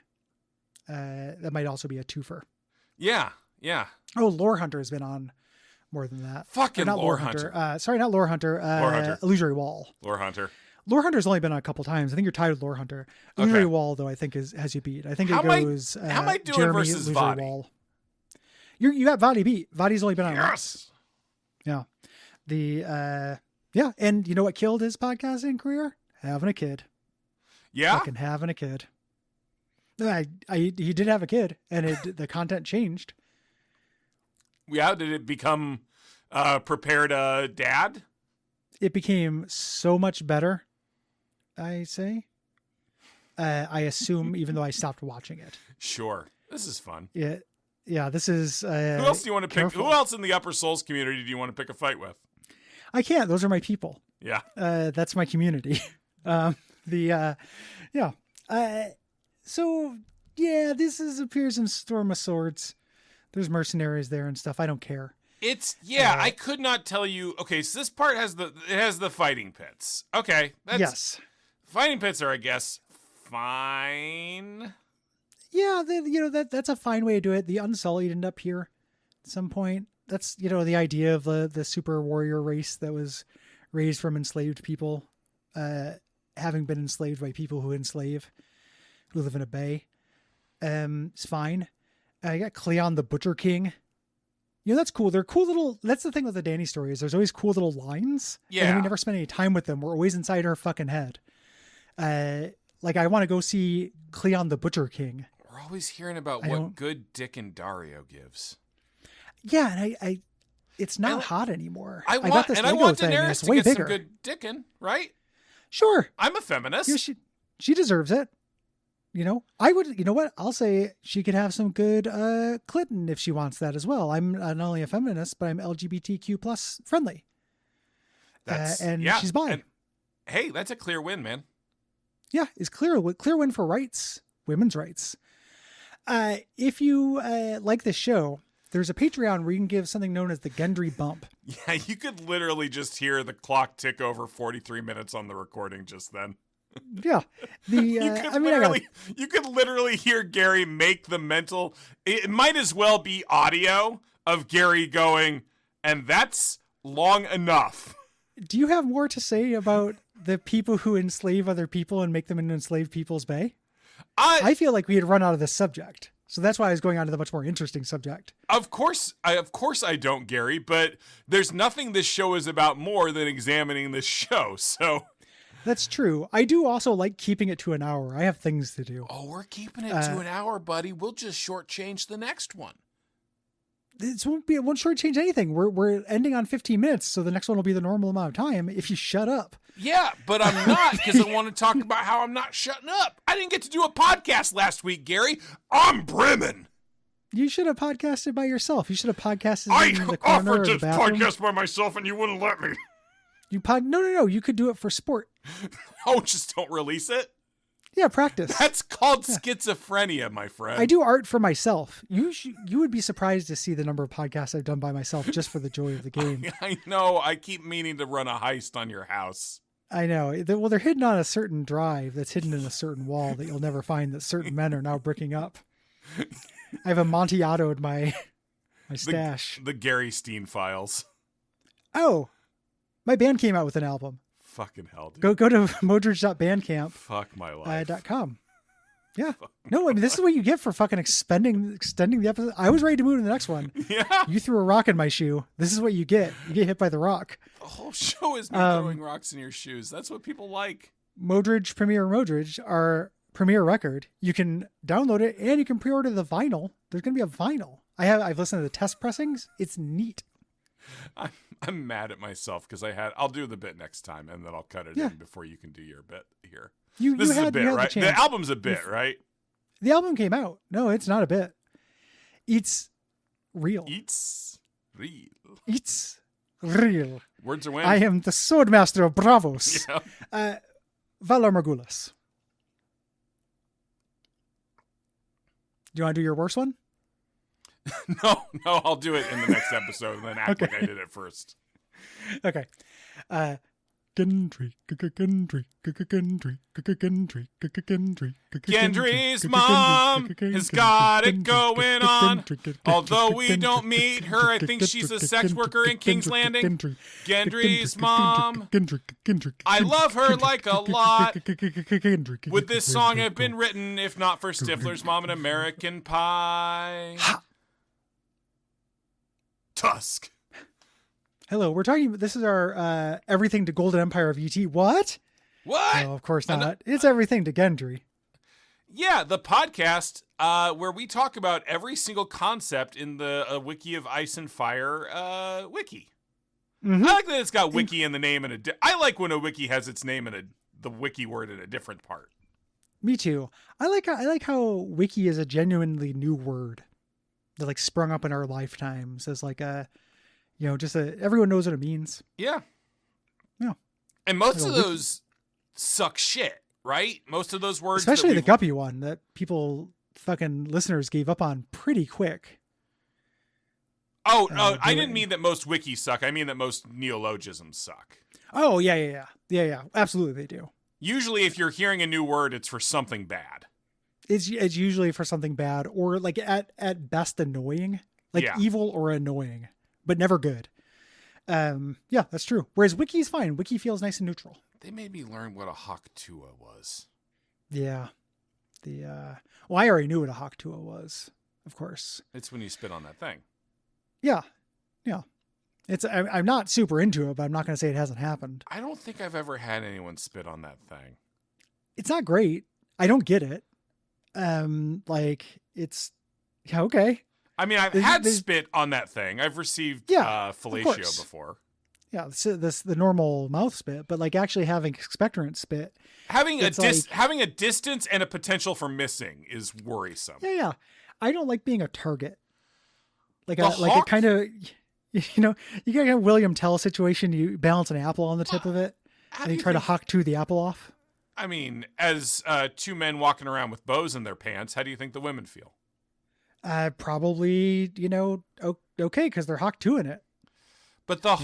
S3: That might also be a twofer.
S2: Yeah.
S3: Oh, Lore Hunter has been on more than that.
S2: Fucking Lore Hunter.
S3: Sorry, not Lore Hunter.
S2: Lore Hunter.
S3: Illusory Wall.
S2: Lore Hunter.
S3: Lore Hunter's only been on a couple times. I think you're tied with Lore Hunter. Illusory Wall, though, I think has you beat. I think it goes.
S2: How am I doing
S3: Jeremy,
S2: versus
S3: Illusory
S2: Vadi?
S3: Wall. You got Vadi beat. Vadi's only been on once.
S2: Yes.
S3: Yeah. And you know what killed his podcasting career? Having a kid.
S2: Yeah.
S3: Fucking having a kid. He did have a kid, and the content changed.
S2: Yeah. Did it become prepared dad?
S3: It became so much better. I say. I assume, even though I stopped watching it.
S2: Sure. This is fun.
S3: Yeah. This is.
S2: Who else do you want to pick? Who else in the Upper Souls community do you want to pick a fight with?
S3: I can't. Those are my people.
S2: Yeah.
S3: That's my community. So yeah, this appears in Storm of Swords. There's mercenaries there and stuff. I don't care.
S2: I could not tell you. Okay, so this part has the fighting pits. Okay,
S3: yes.
S2: Fighting pits are, I guess, fine.
S3: Yeah, that's a fine way to do it. The Unsullied end up here at some point. That's the idea of the super warrior race that was raised from enslaved people, having been enslaved by people who enslave, who live in a bay. It's fine. I got Cleon the Butcher King. That's cool. They're cool little. That's the thing with the Dany stories. There's always cool little lines.
S2: Yeah.
S3: And then we never spend any time with them. We're always inside her fucking head. Like I want to go see Cleon the Butcher King.
S2: We're always hearing about what good Dick and Dario gives.
S3: Yeah, and it's not hot anymore.
S2: I
S3: got this Lego
S2: want
S3: thing.
S2: Daenerys
S3: It's
S2: to
S3: way
S2: get
S3: bigger.
S2: some good dickin', right?
S3: Sure.
S2: I'm a feminist.
S3: Yeah, she deserves it. I would. You know what? I'll say she could have some good Clinton if she wants that as well. I'm not only a feminist, but I'm LGBTQ plus friendly. She's bi.
S2: Hey, that's a clear win, man.
S3: Yeah, it's clear win for rights, women's rights. If you like this show, there's a Patreon where you can give something known as the Gendry bump.
S2: Yeah, you could literally just hear the clock tick over 43 minutes on the recording just then.
S3: Yeah.
S2: You could literally hear Gary make the mental. It might as well be audio of Gary going, and that's long enough.
S3: Do you have more to say about the people who enslave other people and make them into enslaved people's bay? I feel like we had run out of this subject. So that's why I was going on to the much more interesting subject.
S2: Of course I don't, Gary, but there's nothing this show is about more than examining this show. So
S3: That's true. I do also like keeping it to an hour. I have things to do.
S2: Oh, we're keeping it to an hour, buddy. We'll just shortchange the next one.
S3: It won't shortchange anything. We're ending on 15 minutes, so the next one will be the normal amount of time if you shut up.
S2: Yeah, but I'm not, because I want to talk about how I'm not shutting up. I didn't get to do a podcast last week, Gary. I'm brimming.
S3: You should have podcasted by yourself. You should have podcasted in the corner
S2: offered
S3: or
S2: to
S3: the bathroom.
S2: podcast by myself, and you wouldn't let me.
S3: No. You could do it for sport.
S2: Oh, just don't release it?
S3: Yeah, practice.
S2: That's called schizophrenia, my friend.
S3: I do art for myself. You would be surprised to see the number of podcasts I've done by myself just for the joy of the game.
S2: I know. I keep meaning to run a heist on your house.
S3: I know. Well, they're hidden on a certain drive that's hidden in a certain wall that you'll never find that certain men are now bricking up. I have Amontillado my stash.
S2: The Gary Steen files.
S3: Oh, my band came out with an album.
S2: Fucking hell, dude.
S3: Go to modridge.bandcamp.com.
S2: Fuck my life.
S3: Yeah. No, I mean, this is what you get for fucking extending the episode. I was ready to move to the next one.
S2: Yeah.
S3: You threw a rock in my shoe. This is what you get. You get hit by the rock.
S2: The whole show is me throwing rocks in your shoes. That's what people like.
S3: Modridge, our premiere record. You can download it and you can pre-order the vinyl. There's going to be a vinyl. I've listened to the test pressings. It's neat.
S2: I'm mad at myself because I'll do the bit next time and then I'll cut it in before you can do your bit here. This is a bit, right? The album's a bit, right?
S3: The album came out. No, it's not a bit. It's real.
S2: It's real.
S3: It's real.
S2: Words are winning.
S3: I am the swordmaster of Bravos.
S2: Yeah.
S3: Valar Morghulis. Do you want to do your worst one?
S2: No, I'll do it in the next episode and then act like I did it first.
S3: Okay. Gendry.
S2: Gendry's mom has got it going on. Although we don't meet her, I think she's a sex worker in King's Landing. Gendry's mom, I love her like a lot. Would this song have been written if not for Stifler's Mom and American Pie? Tusk.
S3: Hello, this is our everything to Golden Empire of ET. What?
S2: What?
S3: No, of course not. It's everything to Gendry.
S2: Yeah, the podcast where we talk about every single concept in the Wiki of Ice and Fire wiki.
S3: Mm-hmm.
S2: I like that it's got wiki in the name and I like when a wiki has its name in the wiki word in a different part.
S3: Me too. I like how wiki is a genuinely new word that like sprung up in our lifetimes as like a, everyone knows what it means.
S2: Yeah.
S3: Yeah.
S2: And most of those suck shit, right? Most of those words.
S3: Especially the guppy one that people fucking listeners gave up on pretty quick.
S2: Oh, no, I didn't mean that most wikis suck. I mean that most neologisms suck.
S3: Oh, yeah. Absolutely they do.
S2: Usually if you're hearing a new word, it's for something bad.
S3: It's usually for something bad or like at best annoying, like evil or annoying, but never good. Yeah, that's true. Whereas Wiki's fine. Wiki feels nice and neutral.
S2: They made me learn what a Haktua was.
S3: Yeah. Well, I already knew what a Haktua was, of course.
S2: It's when you spit on that thing.
S3: Yeah. I'm not super into it, but I'm not going to say it hasn't happened.
S2: I don't think I've ever had anyone spit on that thing.
S3: It's not great. I don't get it. It's okay.
S2: I mean, I've had spit on that thing. I've received fellatio before.
S3: Yeah, the normal mouth spit, but like actually having expectorant spit,
S2: having a distance and a potential for missing is worrisome.
S3: Yeah. I don't like being a target. Like a kind of, you get a William Tell situation. You balance an apple on the tip of it, and you try to hawk the apple off.
S2: I mean, as two men walking around with bows in their pants, how do you think the women feel?
S3: Probably, okay, because they're hawk in it.
S2: But the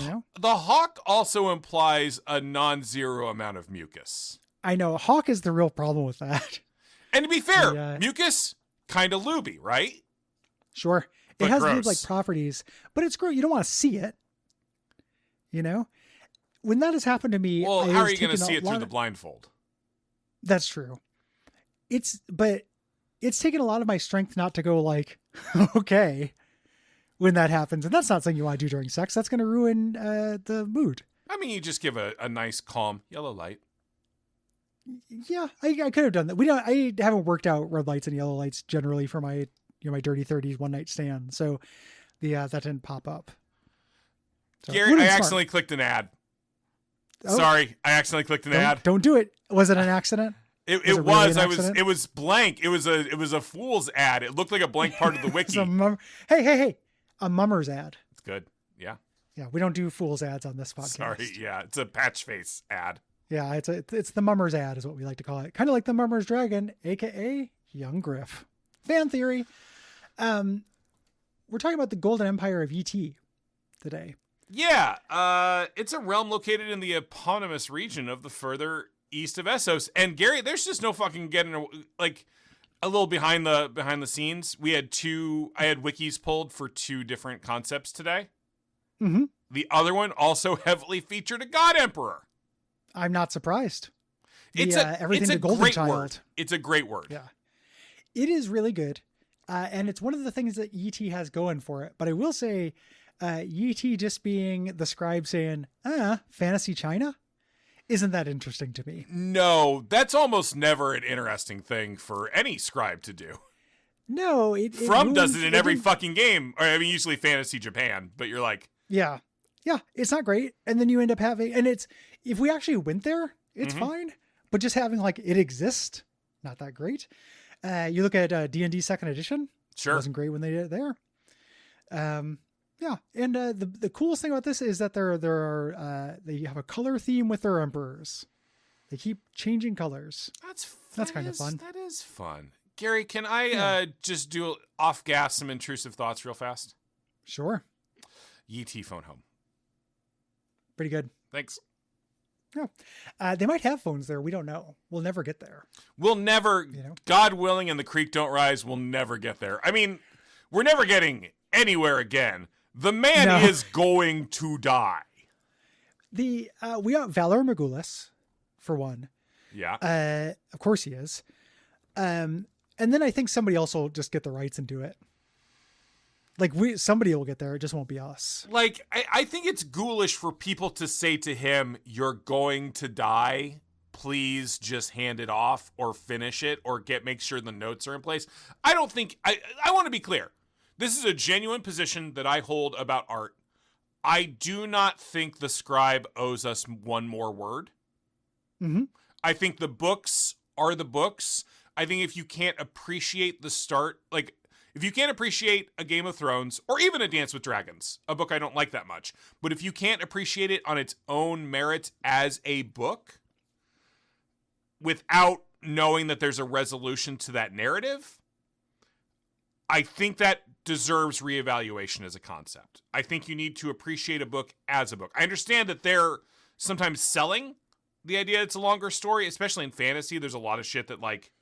S2: hawk also implies a non-zero amount of mucus.
S3: I know. Hawk is the real problem with that.
S2: And to be fair, mucus, kind of looby, right?
S3: Sure.
S2: But
S3: it has
S2: gross.
S3: lube-like properties, but it's gross. You don't want to see it. When that has happened to me...
S2: Well, how are you going to see it through the blindfold?
S3: That's true. But it's taken a lot of my strength not to go like, okay, when that happens. And that's not something you want to do during sex. That's going to ruin the mood.
S2: I mean, you just give a nice, calm yellow light.
S3: Yeah, I could have done that. I haven't worked out red lights and yellow lights generally for my my dirty 30s one night stand. So that didn't pop up. So,
S2: Gary, I accidentally clicked an ad.
S3: Oh.
S2: Sorry, I accidentally clicked an ad.
S3: Don't do it. Was it an accident?
S2: It
S3: Really
S2: was.
S3: an accident?
S2: It was blank. It was a fool's ad. It looked like a blank part of the wiki.
S3: Hey, a mummer's ad.
S2: It's good. Yeah.
S3: Yeah, we don't do fool's ads on this podcast.
S2: Sorry. Yeah, it's a patch face ad.
S3: Yeah, it's the mummer's ad is what we like to call it. Kind of like the mummer's dragon, aka Young Griff. Fan theory. We're talking about the Golden Empire of ET today.
S2: Yeah, it's a realm located in the eponymous region of the further east of Essos. And Gary, there's just no fucking getting like a little behind the scenes. I had wikis pulled for 2 different concepts today.
S3: Mm-hmm.
S2: The other one also heavily featured a god emperor.
S3: I'm not surprised.
S2: Everything
S3: to Golden Child.
S2: Word. It's a great word.
S3: Yeah, it is really good, and it's one of the things that ET has going for it. But I will say, ET just being the scribe saying, fantasy China, isn't that interesting to me.
S2: No, that's almost never an interesting thing for any scribe to do.
S3: No,
S2: From does it in every fucking game. Or, I mean, usually fantasy Japan, but you're like...
S3: Yeah, it's not great. And then you end up having... And if we actually went there, it's fine. But just having, like, it exists, not that great. You look at D&D 2nd edition.
S2: Sure.
S3: It wasn't great when they did it there. Yeah, and the coolest thing about this is that they have a color theme with their emperors. They keep changing colors. That's kind of fun.
S2: That is fun. Gary, can I just do off gas some intrusive thoughts real fast?
S3: Sure.
S2: YT phone home.
S3: Pretty good.
S2: Thanks.
S3: Yeah. They might have phones there. We don't know. We'll never get there.
S2: We'll never, God willing and the creek don't rise, we'll never get there. I mean, we're never getting anywhere again. The man is going to die.
S3: We got Valor Morgulis, for one.
S2: Yeah.
S3: Of course he is. And then I think somebody else will just get the rights and do it. Like somebody will get there. It just won't be us.
S2: Like, I think it's ghoulish for people to say to him, "You're going to die. Please just hand it off or finish it or make sure the notes are in place." I don't think I want to be clear. This is a genuine position that I hold about art. I do not think the scribe owes us one more word.
S3: Mm-hmm.
S2: I think the books are the books. I think if you can't appreciate the start, like if you can't appreciate a Game of Thrones or even a Dance with Dragons, a book I don't like that much, but if you can't appreciate it on its own merit as a book without knowing that there's a resolution to that narrative, I think that deserves reevaluation as a concept. I think you need to appreciate a book as a book. I understand that they're sometimes selling the idea it's a longer story, especially in fantasy. There's a lot of shit that like...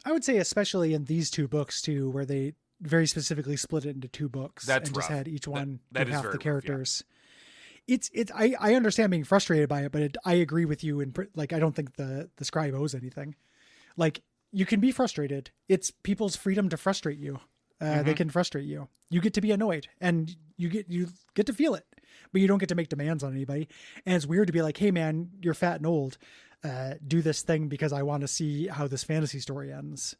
S3: I would say especially in these 2 books too, where they very specifically split it into 2 books.
S2: That's
S3: and
S2: rough.
S3: Just had each one
S2: that
S3: do
S2: is
S3: half
S2: very
S3: the
S2: rough,
S3: characters. Yeah. I understand being frustrated by it, but I agree with you. And like, I don't think the scribe owes anything. Like, you can be frustrated. It's people's freedom to frustrate you. They can frustrate you. You get to be annoyed and you get to feel it, but you don't get to make demands on anybody. And it's weird to be like, "Hey man, you're fat and old. Do this thing because I want to see how this fantasy story ends."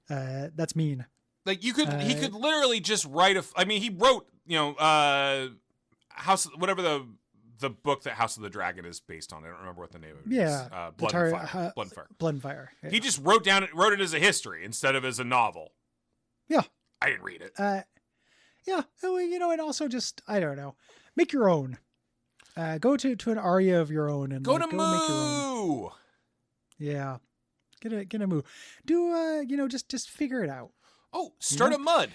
S3: That's mean.
S2: Like he could literally just write he wrote, whatever the book that House of the Dragon is based on. I don't remember what the name of it is.
S3: Yeah.
S2: Blood and Fire.
S3: Blood and Fire. Yeah.
S2: He just wrote it as a history instead of as a novel.
S3: Yeah.
S2: I didn't read it.
S3: Yeah. And also just, I don't know, make your own. Go to an aria of your own and
S2: go
S3: make your own. Yeah. Get a moo. Do, just figure it out.
S2: Oh, start a mud.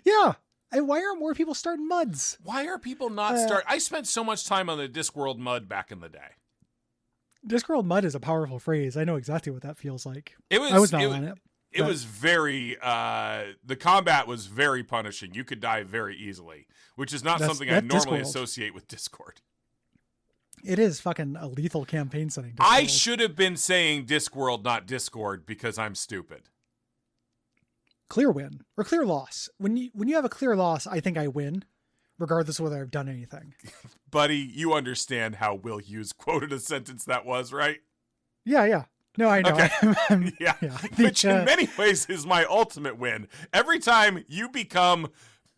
S3: Yeah. And why aren't more people starting muds?
S2: Why are people not I spent so much time on the Discworld mud back in the day.
S3: Discworld mud is a powerful phrase. I know exactly what that feels like.
S2: I was not
S3: on it.
S2: It was very, the combat was very punishing. You could die very easily, which is not something I normally associate with Discord.
S3: It is fucking a lethal campaign setting. Discworld.
S2: I should have been saying Discworld, not Discord, because I'm stupid.
S3: Clear win or clear loss. When you have a clear loss, I think I win. regardless of whether I've done anything.
S2: Buddy, you understand how Will Hughes quoted a sentence that was, right?
S3: Yeah. No, I know.
S2: Okay.
S3: Yeah.
S2: Which in many ways is my ultimate win. Every time you become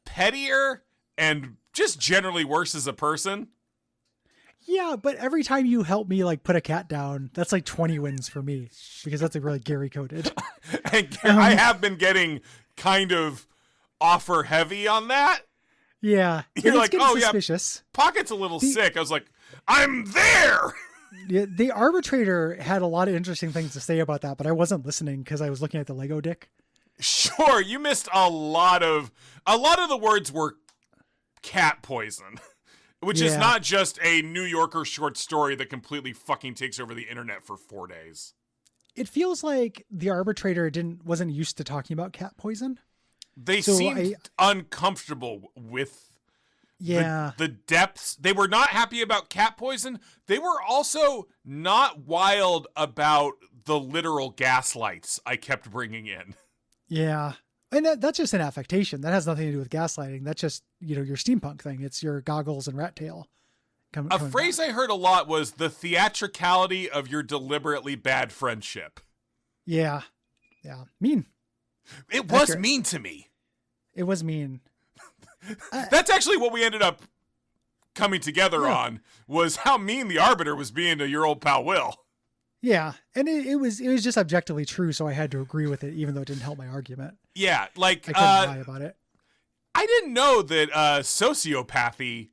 S2: pettier and just generally worse as a person.
S3: Yeah, but every time you help me like put a cat down, that's like 20 wins for me because that's like really Gary coded.
S2: And I have been getting kind of offer heavy on that.
S3: Yeah.
S2: You're like, oh
S3: suspicious.
S2: yeah, Pocket's a little sick. I was like, I'm there.
S3: Yeah, the arbitrator had a lot of interesting things to say about that, but I wasn't listening because I was looking at the Lego dick.
S2: Sure, you missed a lot of the words were cat poison, which is not just a New Yorker short story that completely fucking takes over the internet for 4 days.
S3: It feels like the arbitrator wasn't used to talking about cat poison.
S2: They seemed uncomfortable with the depths. They were not happy about cat poison. They were also not wild about the literal gaslights I kept bringing in.
S3: Yeah. And that's just an affectation. That has nothing to do with gaslighting. That's just, your steampunk thing. It's your goggles and rat tail.
S2: A phrase I heard a lot was the theatricality of your deliberately bad friendship.
S3: Yeah. Yeah. Mean.
S2: It was mean to me.
S3: It was mean.
S2: That's actually what we ended up coming together on, was how mean the arbiter was being to your old pal Will.
S3: Yeah, and it was just objectively true, so I had to agree with it, even though it didn't help my argument.
S2: Yeah, like
S3: I couldn't lie about it.
S2: I didn't know that sociopathy,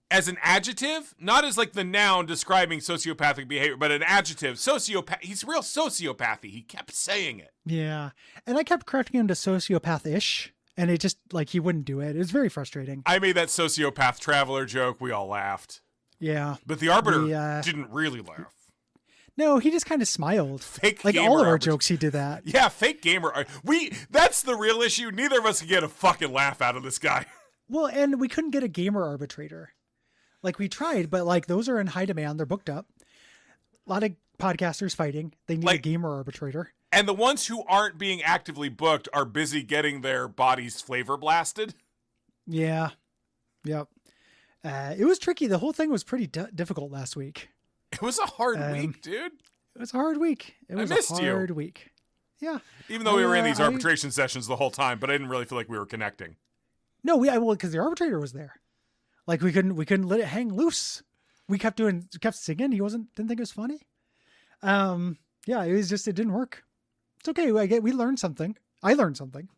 S2: as an adjective, not as like the noun describing sociopathic behavior, but an adjective, sociopath. He's real sociopathy. He kept saying it.
S3: Yeah, and I kept correcting him to sociopath-ish. And it just, like, he wouldn't do it. It was very frustrating.
S2: I made that sociopath traveler joke. We all laughed.
S3: Yeah.
S2: But the arbiter didn't really laugh.
S3: No, he just kind of smiled.
S2: Fake
S3: like
S2: gamer
S3: all of our jokes, he did that.
S2: Yeah, fake gamer. That's the real issue. Neither of us can get a fucking laugh out of this guy.
S3: Well, and we couldn't get a gamer arbitrator. Like, we tried, but, like, those are in high demand. They're booked up. A lot of podcasters fighting. They need a gamer arbitrator.
S2: And the ones who aren't being actively booked are busy getting their bodies flavor blasted.
S3: Yeah. Yep. It was tricky. The whole thing was pretty difficult last week.
S2: It was a hard week, dude.
S3: It was a hard week. It was a hard week. Yeah.
S2: Even though we were in these arbitration sessions the whole time, but I didn't really feel like we were connecting.
S3: No, because the arbitrator was there. Like we couldn't let it hang loose. We kept singing. He didn't think it was funny. Yeah, it didn't work. It's okay. We learned something. I learned something.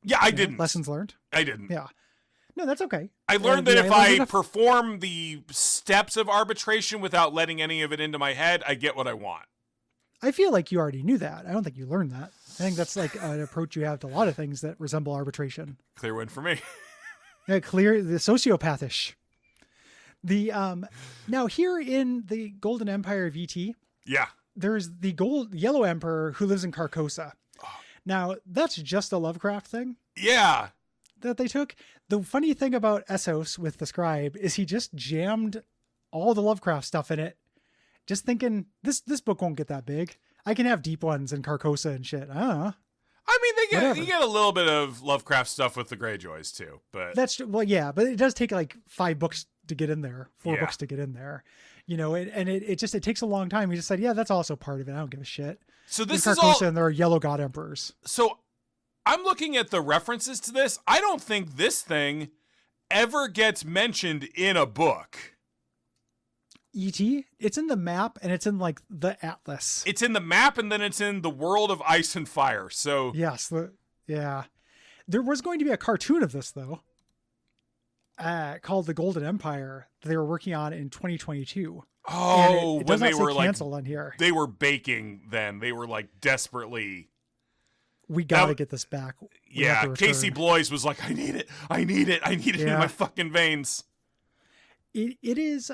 S2: Yeah, I didn't.
S3: Lessons learned.
S2: I didn't.
S3: Yeah. No, that's okay.
S2: I learned that if I perform the steps of arbitration without letting any of it into my head, I get what I want.
S3: I feel like you already knew that. I don't think you learned that. I think that's like an approach you have to a lot of things that resemble arbitration.
S2: Clear win for me.
S3: Yeah, the sociopathish. The now here in the Golden Empire of ET.
S2: Yeah.
S3: There's the yellow emperor who lives in Carcosa. Now, that's just a Lovecraft thing.
S2: Yeah.
S3: That they took. The funny thing about Essos with the scribe is he just jammed all the Lovecraft stuff in it. Just thinking, this book won't get that big. I can have deep ones in Carcosa and shit. I don't know.
S2: I mean, you get a little bit of Lovecraft stuff with the Greyjoys too, but
S3: but it does take like 5 books to get in there, 4 books to get in there. It takes a long time. He just said, yeah, that's also part of it. I don't give a shit.
S2: So this
S3: is all, and there are yellow god emperors.
S2: So I'm looking at the references to this. I don't think this thing ever gets mentioned in a book.
S3: E.T.? It's in the map and it's in like the atlas.
S2: It's in the map and then it's in the world of ice and fire. So
S3: yes. Yeah. There was going to be a cartoon of this though. Called The Golden Empire that they were working on in 2022.
S2: Oh,
S3: it
S2: when they were
S3: canceled on here.
S2: They were baking then. They were like desperately.
S3: We got to get this back.
S2: Casey Bloys was like, I need it in my fucking veins.
S3: It is,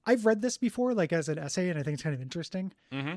S3: I've read this before, like as an essay, and I think it's kind of interesting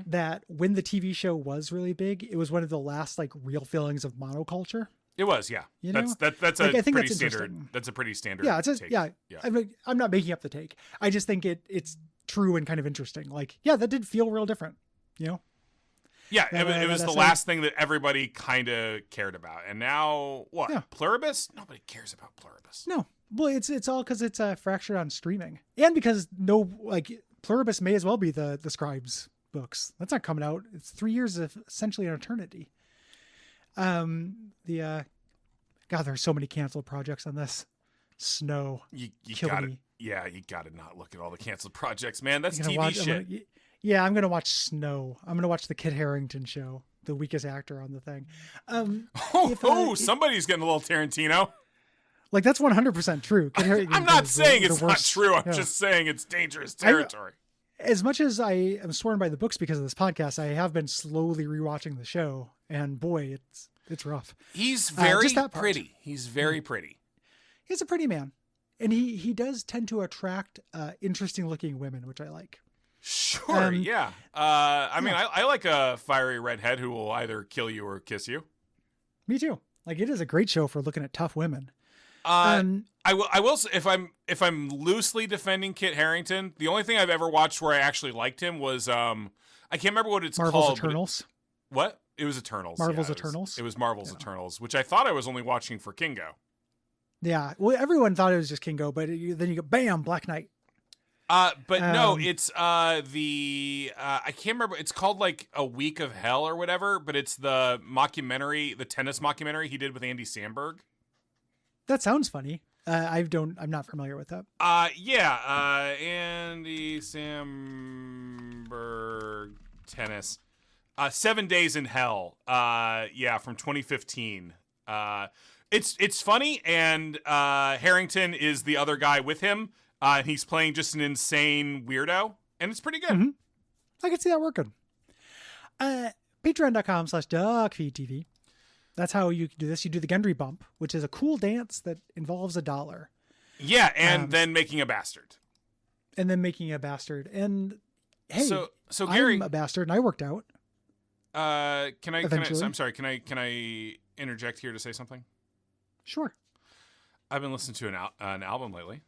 S3: that when the TV show was really big, it was one of the last like real feelings of monoculture.
S2: It was, yeah. That's a pretty standard. That's a pretty standard.
S3: Yeah,
S2: take.
S3: Yeah. I'm not making up the take. I just think it's true and kind of interesting. Like, yeah, that did feel real different. Yeah,
S2: it was the last thing that everybody kind of cared about, and now what? Yeah. Pluribus? Nobody cares about Pluribus.
S3: No, Well, it's all because it's fractured on streaming, and because no, like, Pluribus may as well be the Scribes books. That's not coming out. It's 3 years of essentially an eternity. God, there's so many canceled projects on this. Snow,
S2: You
S3: kill
S2: got
S3: me.
S2: it. Yeah, you got to not look at all the canceled projects, man. That's
S3: I'm gonna
S2: TV
S3: watch-
S2: shit.
S3: I'm gonna watch Snow. I'm gonna watch the Kit Harington show, the weakest actor on the thing.
S2: Somebody's getting a little Tarantino.
S3: Like, that's 100% true. Kit Harington
S2: I'm not
S3: is
S2: saying
S3: the
S2: it's not
S3: worst.
S2: true. I'm
S3: Yeah.
S2: just saying it's dangerous territory.
S3: As much as I am sworn by the books because of this podcast, I have been slowly rewatching the show, and boy, it's rough.
S2: He's very
S3: just that part.
S2: pretty. He's very pretty.
S3: He's a pretty man, and he does tend to attract interesting looking women, which I like.
S2: Sure, yeah. I mean, I like a fiery redhead who will either kill you or kiss you.
S3: Me too. Like, it is a great show for looking at tough women.
S2: I will say, if I'm loosely defending Kit Harington, the only thing I've ever watched where I actually liked him was I can't remember what it's
S3: Marvel's
S2: called.
S3: Eternals.
S2: What? It was Eternals.
S3: Marvel's
S2: yeah,
S3: Eternals?
S2: It was Marvel's Eternals, which I thought I was only watching for Kingo.
S3: Yeah. Well, everyone thought it was just Kingo, but then you go, bam, Black Knight.
S2: But no, it's I can't remember. It's called like A Week of Hell or whatever. But it's the mockumentary, the tennis mockumentary he did with Andy Samberg.
S3: That sounds funny. I'm not familiar with that.
S2: Andy Samberg tennis. 7 Days in Hell. From 2015. It's funny, and Harrington is the other guy with him. And he's playing just an insane weirdo, and it's pretty good.
S3: Mm-hmm. I can see that working. Patreon.com/DuckFeed.tv. That's how you do this. You do the Gendry bump, which is a cool dance that involves $1.
S2: Yeah, and then making a bastard.
S3: And then making a bastard. And hey,
S2: so Gary,
S3: I'm a bastard and I worked out.
S2: Can I interject here to say something?
S3: Sure.
S2: I've been listening to an album lately.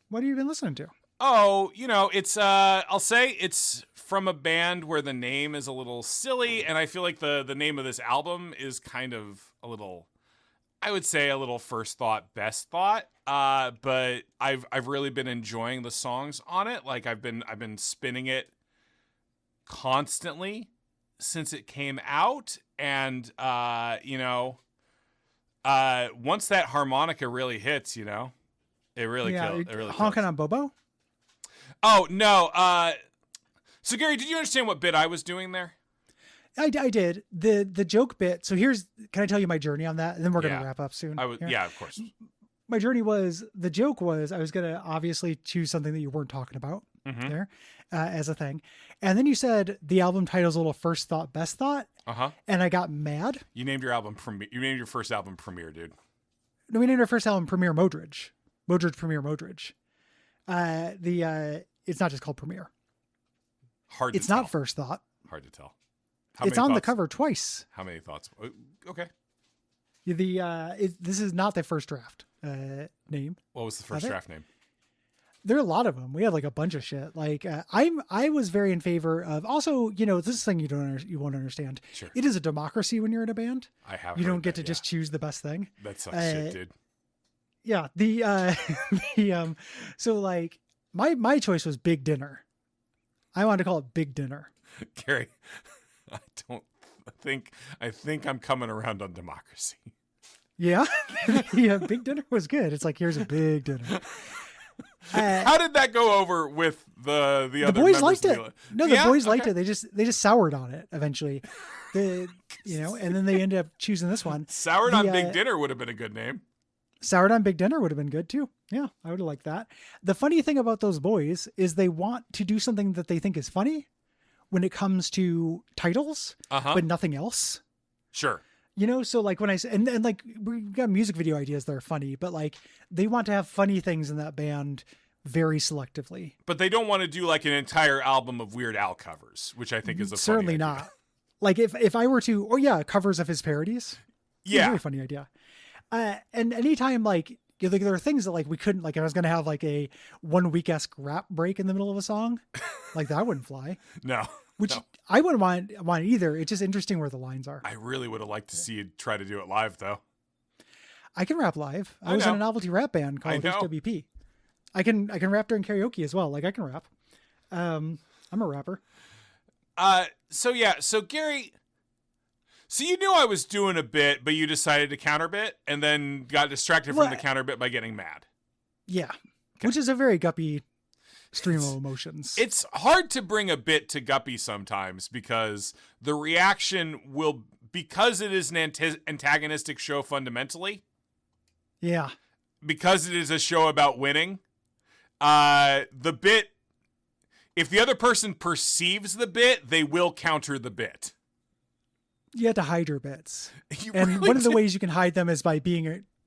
S3: What have you been listening to?
S2: Oh, it's I'll say it's from a band where the name is a little silly, and I feel like the name of this album is kind of a little, I would say, a little first thought, best thought. But I've really been enjoying the songs on it. Like I've been spinning it constantly since it came out, and once that harmonica really hits, it really kills. It really
S3: honking
S2: kills.
S3: on Bobo.
S2: Oh no! So Gary, did you understand what bit I was doing there?
S3: I did the joke bit. So can I tell you my journey on that? And then we're going to wrap up soon.
S2: Yeah, of course.
S3: My journey was, the joke was I was going to obviously choose something that you weren't talking about there as a thing. And then you said the album title's a little first thought, best thought. And I got mad.
S2: You named your first album Premiere, dude.
S3: No, we named our first album Premiere Modridge. Premiere Modridge. It's not just called Premiere. It's not first thought.
S2: Hard to tell.
S3: It's on the cover twice.
S2: How many thoughts? Okay.
S3: This is not the first draft name.
S2: What was the first draft name?
S3: There are a lot of them. We had like a bunch of shit. Like I was very in favor of. Also, this is thing you won't understand.
S2: Sure.
S3: It is a democracy when you're in a band.
S2: I have.
S3: You don't get to just choose the best thing.
S2: That sucks shit, dude.
S3: Yeah. So like my choice was Big Dinner. I wanted to call it Big Dinner.
S2: Gary, I think I'm coming around on democracy.
S3: Yeah. Yeah. Big Dinner was good. It's like, here's a big dinner.
S2: How did that go over with the other
S3: boys
S2: members
S3: liked
S2: of
S3: it. No, the boys liked it. They just soured on it eventually. And then they ended up choosing this one.
S2: Soured on Big Dinner would have been a good name.
S3: Soured on Big Dinner would have been good too. Yeah, I would have liked that. The funny thing about those boys is they want to do something that they think is funny when it comes to titles, but nothing else.
S2: Sure.
S3: So like when I say, and like we've got music video ideas that are funny, but like they want to have funny things in that band very selectively.
S2: But they don't want to do like an entire album of Weird Al covers, which I think is
S3: certainly
S2: funny idea.
S3: Not. Like if I were to, covers of his parodies.
S2: Yeah.
S3: Very funny idea. And anytime like there are things that like we couldn't, like I was going to have like a 1 week-esque rap break in the middle of a song, like that wouldn't fly.
S2: No.
S3: Which I wouldn't want either. It's just interesting where the lines are.
S2: I really would have liked to see you try to do it live, though.
S3: I can rap live. I was
S2: know.
S3: in a novelty rap band
S2: I
S3: called
S2: know.
S3: HWP. I can rap during karaoke as well. Like I can rap. I'm a rapper.
S2: So Gary, so you knew I was doing a bit, but you decided to counterbit and then got distracted from the counterbit by getting mad.
S3: Yeah. Okay. Which is a very Guppy stream of emotions.
S2: It's hard to bring a bit to Guppy sometimes because the reaction will, because it is an antagonistic show fundamentally.
S3: Yeah.
S2: Because it is a show about winning, the bit, if the other person perceives the bit, they will counter the bit.
S3: You have to hide your bits.
S2: One
S3: of the ways you can hide them is by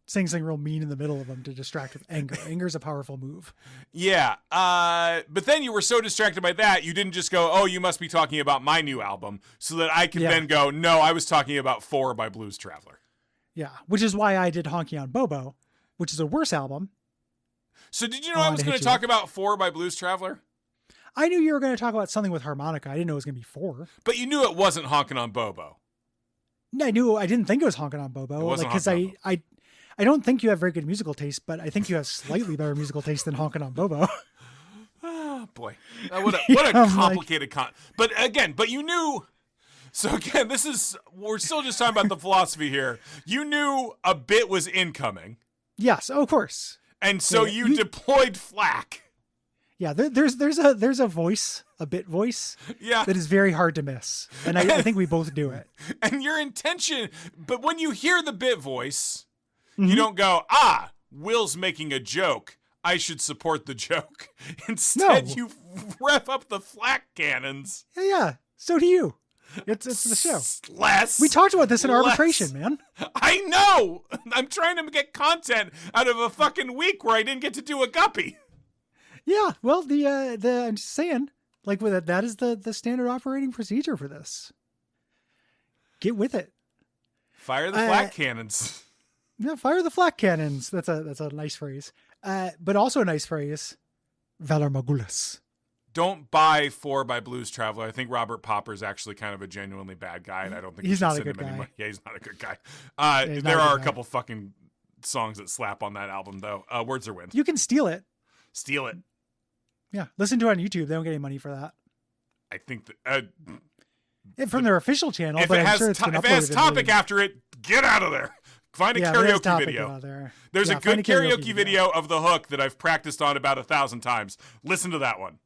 S3: saying something real mean in the middle of them to distract with anger. Anger is a powerful move.
S2: Yeah. But then you were so distracted by that, you didn't just go, oh, you must be talking about my new album, so that I could then go, no, I was talking about 4 by Blues Traveler.
S3: Yeah. Which is why I did Honky on Bobo, which is a worse album.
S2: So did you know I was going to talk about 4 by Blues Traveler?
S3: I knew you were going to talk about something with harmonica. I didn't know it was going to be 4.
S2: But you knew it wasn't Honkin' on Bobo.
S3: No, I didn't think it was Honkin' on Bobo. Because I don't think you have very good musical taste, but I think you have slightly better musical taste than Honkin' on Bobo.
S2: Oh, boy. What a complicated But you knew... So again, we're still just talking about the philosophy here. You knew a bit was incoming.
S3: Yes, of course.
S2: And so you deployed flack.
S3: Yeah, there's a voice, a bit voice, that is very hard to miss, and I think we both do it.
S2: And your intention, but when you hear the bit voice,
S3: mm-hmm.
S2: you don't go, Will's making a joke, I should support the joke. Instead, you rev up the flak cannons.
S3: Yeah. So do you. It's the show.
S2: Less.
S3: We talked about this in arbitration, man.
S2: I know. I'm trying to get content out of a fucking week where I didn't get to do a guppy.
S3: Yeah, well, I'm just saying, like with it, that is the standard operating procedure for this. Get with it.
S2: Fire the flak cannons.
S3: Yeah, fire the flak cannons. That's a nice phrase. But also a nice phrase, Valar Morghulis.
S2: Don't buy 4 by Blues Traveler. I think Robert Popper's actually kind of a genuinely bad guy, and I don't think
S3: he's not
S2: a
S3: good guy.
S2: Anymore. Yeah, he's not a good guy. There are a couple fucking songs that slap on that album, though. Words Are Wind.
S3: You can steal it.
S2: Steal it.
S3: Yeah, listen to it on YouTube. They don't get any money for that.
S2: I think that
S3: from their official channel.
S2: If
S3: but
S2: it
S3: I'm sure it's
S2: if it has topic after it, get out of there. Find a karaoke video. There's a good karaoke video of The Hook that I've practiced on about 1,000 times. Listen to that one.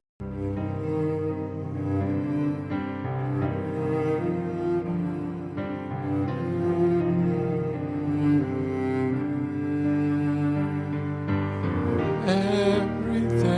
S1: Everything